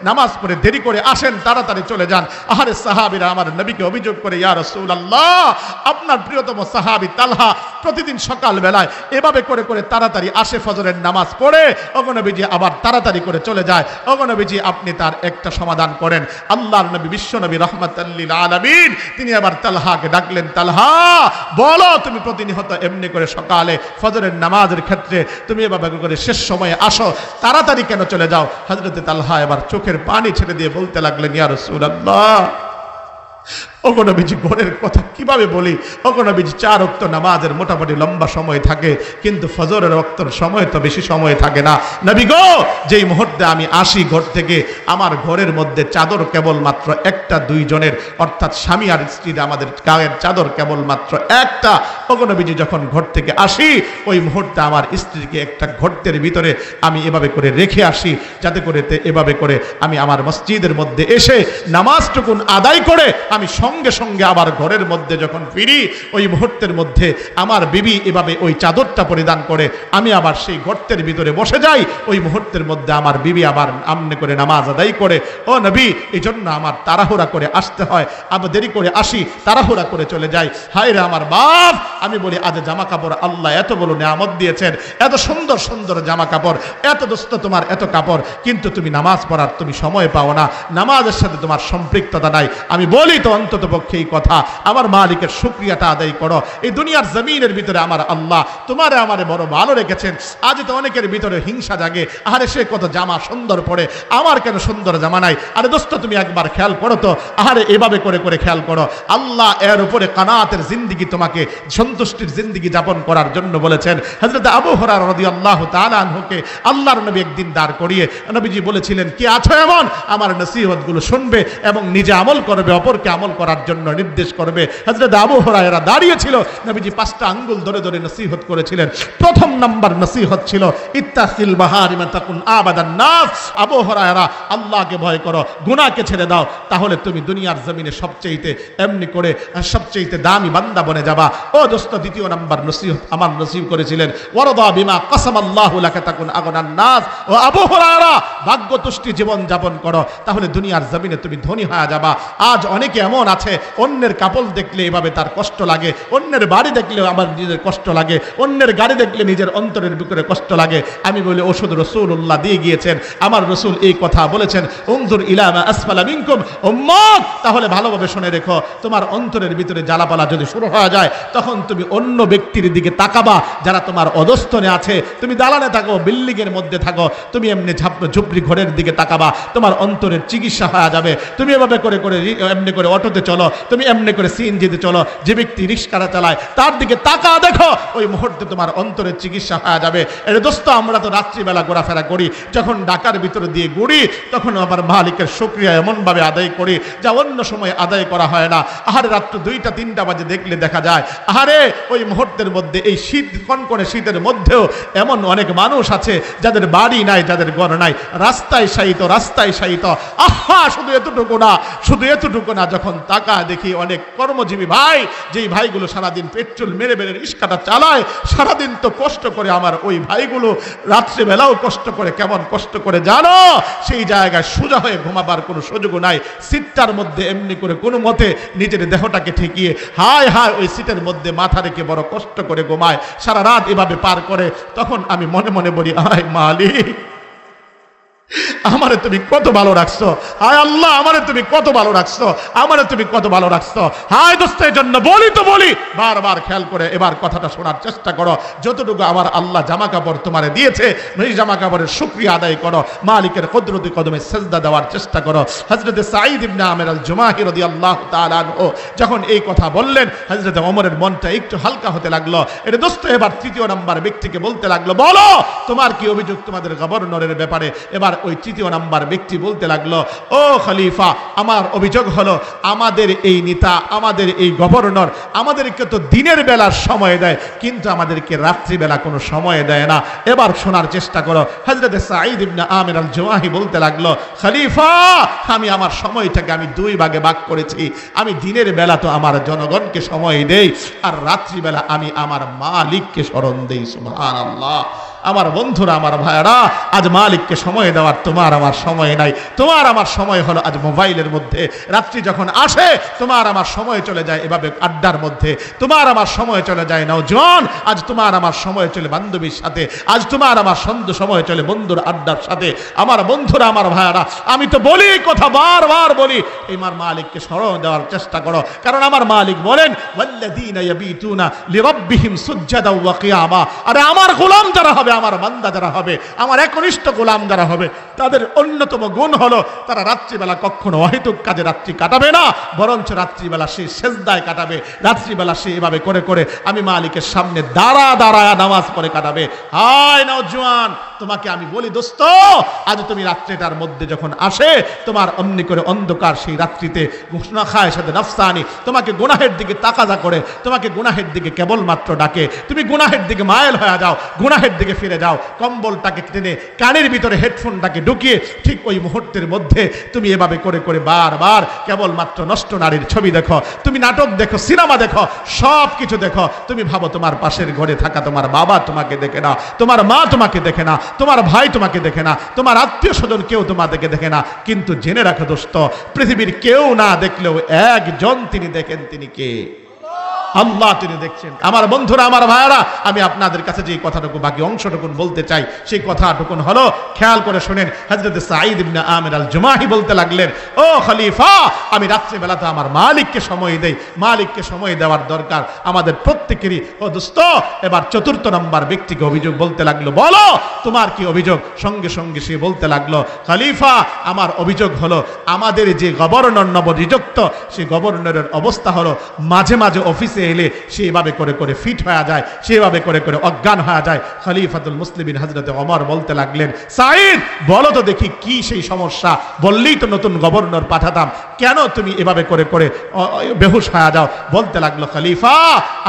নামাজ পড়ে দেরি করে আসেন, তাড়াতাড়ি চলে যান। আহারে সাহাবীরা আমার নবীকে অভিযোগ করে, ইয়া রাসূলুল্লাহ, আপনার প্রিয়তম সাহাবী তালহা প্রতিদিন সকাল বেলায় এভাবে করে করে তাড়াতাড়ি আসে, ফজরের নামাজ পড়ে ওগো নবীজি আবার তাড়াতাড়ি করে চলে যায়। ওগো নবীজি আপনি তার একটা সমাধান করেন। আল্লাহর নবী বিশ্ব নবী রাহমাতাল লিল আলামিন তিনি আবার তালহাকে ডাকলেন, তালহা বলো, তুমি প্রতিনিয়ত এমনি করে সকালে ফজরের নামাজের ক্ষেত্রে তুমি এভাবে করে শেষ সময়ে আসো, তাড়াতাড়ি কেন চলে যাও? হযরত তালহা এবার চোখের পানি ছেড়ে দিয়ে বলতে লাগলেন, ইয়া রাসূলুল্লাহ, ওগো নবীজি ঘরের কথা কিভাবে বলি? ওগো নবীজি 4 ওয়াক্ত নামাজের মোটামুটি লম্বা সময় থাকে, কিন্তু ফজরের ওয়াক্তের সময় তো বেশি সময় থাকে না। নবী গো, যেই মুহূর্তে আমি আসি ঘর থেকে, আমার ঘরের মধ্যে চাদর কেবল মাত্র একটা, 2 জনের, অর্থাৎ স্বামী আর স্ত্রীর আমাদের গায়ের চাদর কেবল মাত্র একটা। ওগো নবীজি যখন ঘর থেকে আসি, ওই মুহূর্তে আমার স্ত্রীকে একটা ঘরের ভিতরে আমি এভাবে করে রেখে আসি, যাতে করে এভাবে করে আমি আমার মসজিদের মধ্যে এসে নামাজটুকুন আদায় করে আমি সঙ্গে সঙ্গে আবার ঘরের মধ্যে যখন ফিরি, ওই মুহূর্তের মধ্যে আমার বিবি এভাবে ওই চাদরটা পরিধান করে আমি আবার সেই গর্তের ভিতরে বসে যাই। ওই মুহূর্তের মধ্যে আমার বিবি আবার আমনে করে নামাজ আদায় করে। ও নবী, এই জন্য আমার তাড়াহুড়া করে আসতে হয়, আবার দেরি করে আসি, তাড়াহুড়া করে চলে যাই। হায় রে আমার বাপ, আমি বলি আজ জামা কাপড় আল্লাহ এত বড় নিয়ামত দিয়েছেন, এত সুন্দর সুন্দর জামা কাপড়, এত দোস্ত তোমার এত কাপড়, কিন্তু তুমি নামাজ পড়ার তুমি সময় পাও না, নামাজের সাথে তোমার সম্পৃক্ততা নাই। আমি বলি তো অন্তত পক্ষে এই কথা, আমার মালিকের শুকরিয়াটা আদায় করো। এই দুনিয়ার জমিনের ভিতরে আমার আল্লাহ তোমারে আমারে বড় ভালো রেখেছেন। আজ তো অনেকের ভিতরে হিংসা জাগে, আরে সে কত জামা সুন্দর পরে, আমার কেন সুন্দর জামা নাই? আরে দোস্ত তুমি একবার খেয়াল করো তো, আরে এভাবে করে করে খেয়াল করো, আল্লাহ এর উপরে কানাতের জিন্দেগি, তোমাকে সন্তুষ্টির জিন্দেগি যাপন করার জন্য বলেছেন। হযরত আবু হুরায়রা রাদিয়াল্লাহু তাআলা আনহুকে আল্লাহর নবী একদিন দাঁড় করিয়ে নবীজি বলেছিলেন, কি আছো এমন আমার নসিহতগুলো শুনবে এবং নিজে আমল করবে, অপরকে আমল করার জন্য নির্দেশ করবে। হযরত আবু হুরায়রা দাঁড়িয়ে ছিল, নবীজি 5টা আঙ্গুল ধরে ধরে নসিহত করেছিলেন। প্রথম নাম্বার নসিহত ছিল ইত্তাকিল মাহারিমা তাকুন আবাদান নাস। আবু হুরায়রা, আল্লাহকে ভয় করো, গুনাহকে ছেড়ে দাও, তাহলে তুমি দুনিয়ার জমিনে সবচেয়ে এমনি করে সবচেয়ে দামি বান্দা বনে যাবা। ও দোস্ত, দ্বিতীয় নাম্বার নসিহত আমার নসিব করেছিলেন ওয়ারদা বিমা কাসামাল্লাহু লাকা তাকুন আগানান নাস। ও আবু হুরায়রা, ভাগ্যতুষ্টি জীবন যাপন করো, তাহলে দুনিয়ার জমিনে তুমি ধনী হয়ে যাবা। আজ অনেকে এমন আছে, অন্যের কাপড় দেখলে এভাবে তার কষ্ট লাগে, অন্যের বাড়ি দেখলে আমার নিজের কষ্ট লাগে, অন্যের গাড়ি দেখলে নিজের অন্তরের ভিতরে কষ্ট লাগে। আমি বলি ওষুধ রাসূলুল্লাহ দিয়ে গিয়েছেন, আমার রাসূল এই কথা বলেছেন, উনজুর ইলা মা আসফালা মিনকুম উম্মাত। তাহলে ভালোভাবে শুনে রেখো, তোমার অন্তরের ভিতরে জ্বালাপালা যদি শুরু হয়ে যায়, তখন তুমি অন্য ব্যক্তির দিকে তাকাবা যারা তোমার অধস্তনে আছে। তুমি দালানে থাকো, বিল্ডিং এর মধ্যে থাকো, তুমি এমনি ঝুপড়ি ঘরের দিকে তাকাবা, তোমার অন্তরের চিকিৎসা হয়ে যাবে। তুমি এভাবে করে করে এমনি করে অটোতে চলো, তুমি এমনি করে সিএনজিতে চলো, যে ব্যক্তি রিক্সা চালায় তার দিকে তাকা দেখো, ওই মুহূর্তে তোমার অন্তরের চিকিৎসা হয়ে যাবে। এর দোস্ত, আমরা তো রাত্রিবেলা ঘোরাফেরা করি, যখন ঢাকার ভিতরে দিয়ে ঘুরি তখন আমার মালিকের শুকরিয়া এমনভাবে আদায় করি যা অন্য সময় আদায় করা হয় না। আহারে রাত্র 2টা 3টা বাজে দেখলে দেখা যায়, আহারে ওই মুহূর্তের মধ্যে এই শীত কনকনে শীতের মধ্যেও এমন অনেক মানুষ আছে যাদের বাড়ি নাই, যাদের ঘর নাই, রাস্তায় শায়িত, রাস্তায় শায়িত। আহা, শুধু এতটুকু না, শুধু এতটুকু না, যখন তাকা দেখি অনেক কর্মজীবী ভাই, যেই ভাইগুলো সারাদিন পেট্রোল মেরে মেরে রিক্সাটা চালায়, সারাদিন তো কষ্ট করে, আমার ওই ভাইগুলো রাত্রিবেলাও কষ্ট করে, কেমন কষ্ট করে জানো? সেই জায়গায় সোজা হয়ে ঘুমাবার কোনো সুযোগ নাই, সিটটার মধ্যে এমনি করে কোনো মতে নিজের দেহটাকে ঠেকিয়ে হায় হায় ওই সিটের মধ্যে মাথা রেখে বড় কষ্ট করে ঘুমায়, সারা রাত এভাবে পার করে। তখন আমি মনে মনে বলি, আয় মালিক, আমারে তুমি কত ভালো রাখছো, হায় আল্লাহ আমারে তুমি কত ভালো রাখছো, আমারে তুমি কত ভালো রাখছো। হায় দোস্তের জন্য বলি তো বলি, বারবার খেয়াল করে এবার কথাটা শোনার চেষ্টা করো। যতটুকু আমার আল্লাহ জামা কাপড় তোমারে দিয়েছে, এই জামা কাপড়ের শুকরিয়া আদায় করো, মালিকের কুদরতি কদমে সেজদা দেওয়ার চেষ্টা করো। হযরত সাঈদ ইবনে আমির আল জুমাহি রাদিয়াল্লাহু তাআলা আনহু যখন এই কথা বললেন, হযরত ওমরের মনটা একটু হালকা হতে লাগলো। এটা দোস্ত এবার তৃতীয় নাম্বার ব্যক্তিকে বলতে লাগলো, বলো তোমার কি অভিযোগ তোমাদের গভর্নরের ব্যাপারে। এবার ওই তৃতীয় নাম্বার ব্যক্তি বলতে লাগলো, ও খলিফা, আমার অভিযোগ হলো আমাদের এই নেতা, আমাদের এই গভর্নর আমাদেরকে তো দিনের বেলা সময় দেয়, কিন্তু আমাদেরকে রাত্রিবেলা কোনো সময় দেয় না। এবার শোনার চেষ্টা করো। হযরত সাঈদ ইবনে আমির আল জুমাহি বলতে লাগলো, খলিফা, আমি আমার সময়টাকে আমি দুই ভাগে ভাগ করেছি। আমি দিনের বেলা তো আমার জনগণকে সময় দেই, আর রাত্রিবেলা আমি আমার মালিককে স্মরণ দেই। সুবহানাল্লাহ। আমার বন্ধুরা, আমার ভাইরা, আজ মালিককে সময় দেওয়ার তোমার আমার সময় নাই। তোমার আমার সময় হলো আজ মোবাইলের মধ্যে। রাত্রি যখন আসে তোমার আমার সময় চলে যায় এভাবে আড্ডার মধ্যে। তোমার আমার সময় চলে যায় নওজোয়ান, আজ তোমার আমার সময় চলে বান্ধবীর সাথে, আজ তোমার আমার সময় চলে বন্ধুর আড্ডার সাথে। আমার বন্ধুরা, আমার ভাইরা, আমি তো বলি এই কথা, বারবার বলি, আমার মালিককে স্মরণ দেওয়ার চেষ্টা করো। কারণ আমার মালিক বলেন, ওয়াল্লাযীনা ইয়াবিতুনা লিরাব্বিহিম সুজদাও ওয়া কিয়ামা। আরে আমার গোলাম যারা হবে, আমার বান্দা যারা হবে, আমার একনিষ্ঠ গোলাম যারা হবে, তাদের অন্যতম গুণ হলো তারা রাত্রিবেলা কখনো অহেতুক কাজে রাত্রি কাটাবে না, বরঞ্চ রাত্রিবেলা সে সেজদায় কাটাবে। রাত্রিবেলা সে এভাবে করে করে আমি মালিকের সামনে দাঁড়ায় নামাজ পড়ে কাটাবে। হায় নওজোয়ান, তোমাকে আমি বলি দোস্ত, আজ তুমি রাত্রিটার মধ্যে যখন আসে তোমার অমনি করে অন্ধকার সেই রাত্রিতে ঘোষণা খায় সাথে নফসানি তোমাকে গুনাহের দিকে তাকাজা করে, তোমাকে গুনাহের দিকে কেবলমাত্র ডাকে। তুমি গুনাহের দিকে মায়েল হয়ে যাও, গুনাহের দিকে ফিরে যাও। কম্বলটাকে টেনে কানের ভিতরে হেডফোনটাকে ঢুকিয়ে ঠিক ওই মুহূর্তের মধ্যে তুমি এভাবে করে করে বারবার কেবলমাত্র নষ্ট নারীর ছবি দেখো, তুমি নাটক দেখো, সিনেমা দেখো, সব কিছু দেখো। তুমি ভাবো তোমার পাশের ঘরে থাকা তোমার বাবা তোমাকে দেখে না, তোমার মা তোমাকে দেখে না, তোমার ভাই তোমাকে দেখে না, তোমার আত্মীয় স্বজন কেউ তোমাদেরকে দেখে না। কিন্তু জেনে রাখো দোস্ত, পৃথিবীর কেউ না দেখলেও একজন তিনি দেখেন। তিনি কে? আল্লাহ তিনি দেখছেন। আমার বন্ধুরা, আমার ভাইয়ারা, আমি আপনাদের কাছে যে কথাটুকু বাকি অংশটুকু বলতে চাই, সেই কথাটুকু হলো, খেয়াল করে শুনেন। হযরত সাঈদ ইবনে আমির আল জুমাহি বলতে লাগলেন, ও খলিফা, আমি রাত্রিবেলাতে আমার মালিককে সময় দেই, মালিককে সময় দেওয়ার দরকার আমাদের প্রত্যেকেরই। ও দোস্ত, এবার চতুর্থ নম্বর ব্যক্তিকে অভিযোগ বলতে লাগলো, বলো তোমার কি অভিযোগ। সঙ্গে সঙ্গে সে বলতে লাগলো, খলিফা, আমার অভিযোগ হলো আমাদের যে গভর্নর নবনিযুক্ত, সেই গভর্নরের অবস্থা হলো মাঝে মাঝে অফিসে এলে সেভাবে করে করে ফিট হয়ে যায়, সেভাবে করে করে অজ্ঞান হয়ে যায়। খলিফাতুল মুসলিমিন হযরত ওমর বলতে লাগলেন, সাঈদ, বলো তো দেখি কি সেই সমস্যা। বললেই তো নতুন গভর্নর পাঠাতাম, কেন তুমি এভাবে করে করে বেহুশ হয়ে যাও। বলতে লাগলো, খলিফা,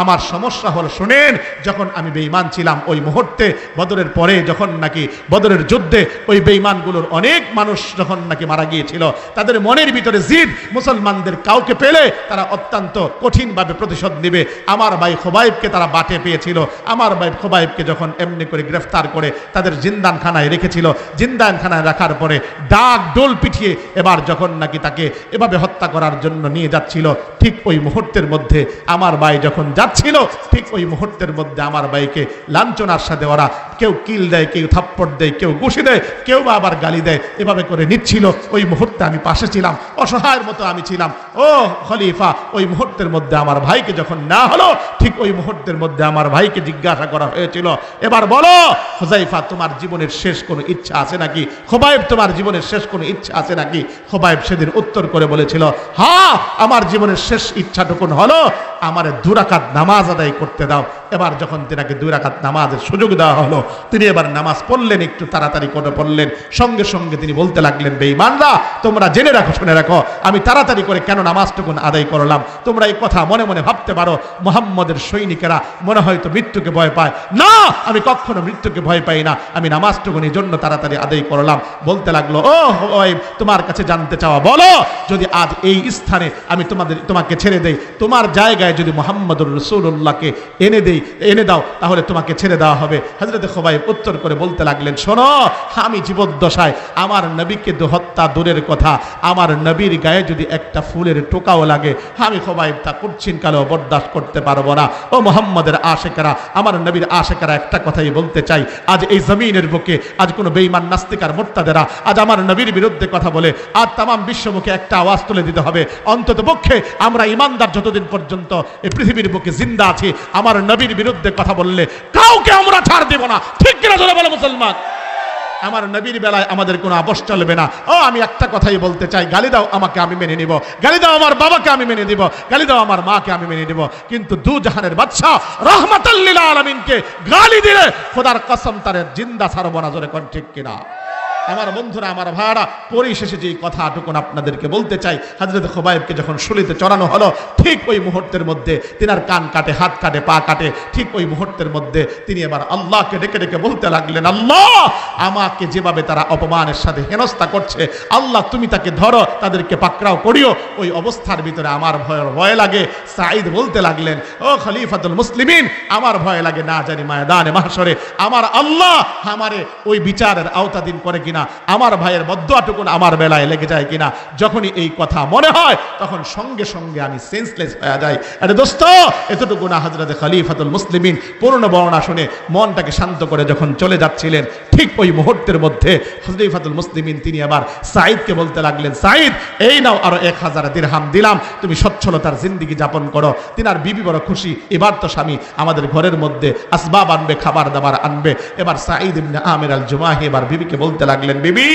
আমার সমস্যা হলো, শুনেন, যখন আমি বেঈমান ছিলাম ওই মুহূর্তে বদরের পরে যখন নাকি বদরের যুদ্ধে ওই বেঈমানগুলোর অনেক মানুষ যখন নাকি মারা গিয়েছিল, তাদের মনের ভিতরে জিদ, মুসলমানদের কাউকে পেলে তারা অত্যন্ত কঠিনভাবে প্রতিশোধ নেবে। আমার ভাই খুবাইবকে তারা বাটে পেয়েছিল। আমার ভাই খুবাইবকে যখন এমনি করে গ্রেফতার করে তাদের জিন্দানখানায় রেখেছিল, জিন্দানখানায় রাখার পরে ডাক ডোল পিটিয়ে এবার যখন নাকি তাকে এভাবে হত্যা করার জন্য নিয়ে যাচ্ছিল, ঠিক ওই মুহূর্তের মধ্যে আমার ভাই যখন যাচ্ছিল, ঠিক ওই মুহূর্তের মধ্যে আমার ভাইকে লাঞ্ছনার সাথে ওরা কেউ কিল দেয়, কেউ থাপ্পড় দেয়, কেউ ঘুষি দেয়, কেউ বা আবার গালি দেয়, এভাবে করে নিচ্ছিল। ওই মুহূর্তে আমি পাশে ছিলাম, অসহায়ের মতো আমি ছিলাম। ও খলিফা, ওই মুহূর্তের মধ্যে আমার ভাইকে যখন না হলো, ঠিক ওই মুহূর্তের মধ্যে আমার ভাইকে জিজ্ঞাসা করা হয়েছিল, এবার বলো হুযায়ফা, তোমার জীবনের শেষ কোনো ইচ্ছা আছে নাকি? খুবাইব, তোমার জীবনের শেষ কোনো ইচ্ছা আছে নাকি? খুবাইব সেদিন উত্তর করে বলেছিল, হ্যাঁ, আমার জীবনের শেষ ইচ্ছাটুকুন হলো আমার 2 রাকাত নামাজ আদায় করতে দাও। এবার যখন তিনাকে 2 রাকাত নামাজের সুযোগ দেওয়া হলো, তিনি এবার নামাজ পড়লেন, একটু তাড়াতাড়ি করে পড়লেন। সঙ্গে সঙ্গে তিনি বলতে লাগলেন, বেঈমানরা, তোমরা জেনে রাখো, শুনে রাখো, আমি তাড়াতাড়ি করে কেন নামাজটুকুন আদায় করলাম। তোমরা এই কথা মনে মনে ভাবতে পারো মুহাম্মদের সৈনিকেরা মনে হয়তো মৃত্যুকে ভয় পায় না, আমি কখনো মৃত্যুকে ভয় পাই না, আমি নামাজটুকুন এই জন্য তাড়াতাড়ি আদায় করলাম। বলতে লাগলো, ও খুবাইব, তোমার কাছে জানতে চাওয়া, বলো যদি আজ এই স্থানে আমি তোমাকে ছেড়ে দেই, তোমার জায়গায় যদি মুহাম্মদুর রাসূলুল্লাহকে এনে দাও, তাহলে তোমাকে ছেড়ে দেওয়া হবে। হযরত খুবাইব উত্তর করে বলতে লাগলেন, শোনো, আমি জীবদ্দশায় আমার নবীকে হত্যা দূরের কথা, আমার নবীর গায়ে যদি একটা ফুলের টোকাও লাগে, আমি খুবাইব তা কুচ্ছিন কালেও বড্ড বরদাস্ত করতে পারবো না। ও মুহাম্মদের আশিকেরা, আমার নবীর আশিকেরা, একটা কথাই বলতে চাই, আজ এই জমিনের বুকে আজ কোনো বেঈমান নাস্তিক আর মুরতাদেরা আজ আমার নবীর বিরুদ্ধে কথা বলে আর তামাম বিশ্বমুখে একটা আওয়াজ তুলে দিতে হবে, অন্তত পক্ষে আমরা ইমানদার যতদিন পর্যন্ত এই পৃথিবীর বুকে জিন্দা আছি, আমার নবীর বিরুদ্ধে কথা বললে কাউকে আমরা ছাড় দেব না। ঠিক কিনা জোরে বলো মুসলমান? আমার নবীর বেলায় আমাদের কোনো আপোষ চলবে না। ও আমি একটা কথাই বলতে চাই, গালি দাও আমাকে, আমি মেনে নিব, গালি দাও আমার বাবাকে, আমি মেনে নিব, গালি দাও আমার মাকে, আমি মেনে নিব, কিন্তু দু জাহানের বাদশা রাহমাতাল লিল আলামিনকে গালি দিলে খোদার কসম তার জিন্দা ছাড়বো না। জোরে কোন ঠিক কিনা? আমার বন্ধুরা, আমার ভাইরা, পরিশেষে যে কথাটুকুন আপনাদেরকে বলতে চাই, হযরত খুবাইবকে যখন শুলিতে চড়ানো হলো, ঠিক ওই মুহূর্তের মধ্যে তিনার কান কাটে, হাত কাটে, পা কাটে, ঠিক ওই মুহূর্তের মধ্যে তিনি এবার আল্লাহকে ডেকে ডেকে বলতে লাগলেন, আল্লাহ, আমাকে যেভাবে তারা অপমানের সাথে হেনস্থা করছে, আল্লাহ তুমি তাকে ধরো, তাদেরকে পাকড়াও করিও। ওই অবস্থার ভিতরে আমার ভয় লাগে। সাঈদ বলতে লাগলেন, ও খলিফাতুল মুসলিমিন, আমার ভয় লাগে না জানি ময়দানে মাহশরে আমার আল্লাহ আমারে ওই বিচারের আওতাধীন করে কিনা, আমার ভাইয়ের বদদুয়াটুকুন আমার বেলায় লেগে যায় কিনা। যখনই এই কথা মনে হয় তখন সঙ্গে সঙ্গে আমি সেন্সলেস হয়ে যাই। আরে দোস্ত, এতটুকু না, হযরত খলিফাতুল মুসলিমিন পূর্ণ বর্ণনা শুনে মনটাকে শান্ত করে যখন চলে যাচ্ছিলেন, ঠিক ওই মুহূর্তের মধ্যে খলিফাতুল মুসলিমিন তিনি আবার সাঈদকে বলতে লাগলেন, সাঈদ, এই নাও আরো 1000 দিরহাম দিলাম, তুমি সচ্ছলতার জিন্দেগি যাপন করো। তিনার বিবি বড় খুশি, এবার তো স্বামী আমাদের ঘরের মধ্যে আসবাব আনবে, খাবার দাবার আনবে। এবার সাঈদ ইবনে আমির আল জুমাহি এবার বিবিকে বলতে লাগলেন, বিবি,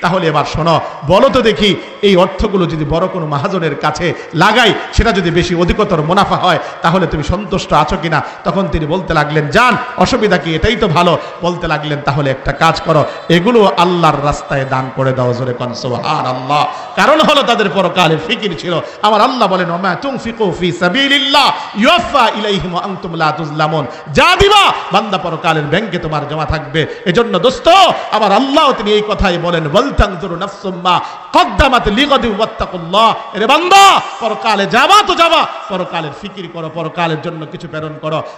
তাহলে এবার শোনো, বলো তো দেখি, এই অর্থগুলো যদি বড় কোনো মহাজনের কাছে লাগাই, সেটা যদি বেশি অধিকতর মুনাফা হয়, তাহলে তুমি সন্তুষ্ট আছো কিনা? তখন তিনি বলতে লাগলেন, যান, অসুবিধা কি, এটাই তো ভালো। বলতে লাগলেন, তাহলে একটা কাজ করো, এগুলো আল্লাহর রাস্তায় দান করে দাও। জোরে কোন সুবহানাল্লাহ। কারণ হলো তাদের পরকালের ফিকির ছিল। আমার আল্লাহ বলেন, ওমা তুনফিকু ফি সাবিলিল্লাহ ইউফা ইলাইহিম ওয়া আনতুম লা তুজলামুন, যা দিবা বান্দা পরকালের ব্যাংকে তোমার জমা থাকবে। এজন্য দোস্ত, আমার আল্লাহ তিনি এই কথাই বলেন, ওয়াল তানজুরু নাফসুম মা কদ্দামাত লিগাদি ওয়াত্তাকুল্লাহ। এরে বান্দা, পরকালে যাবা তো যাবা, পরকালের ফিকির করো, পরকালের জন্য কিছু প্রেরণ করো।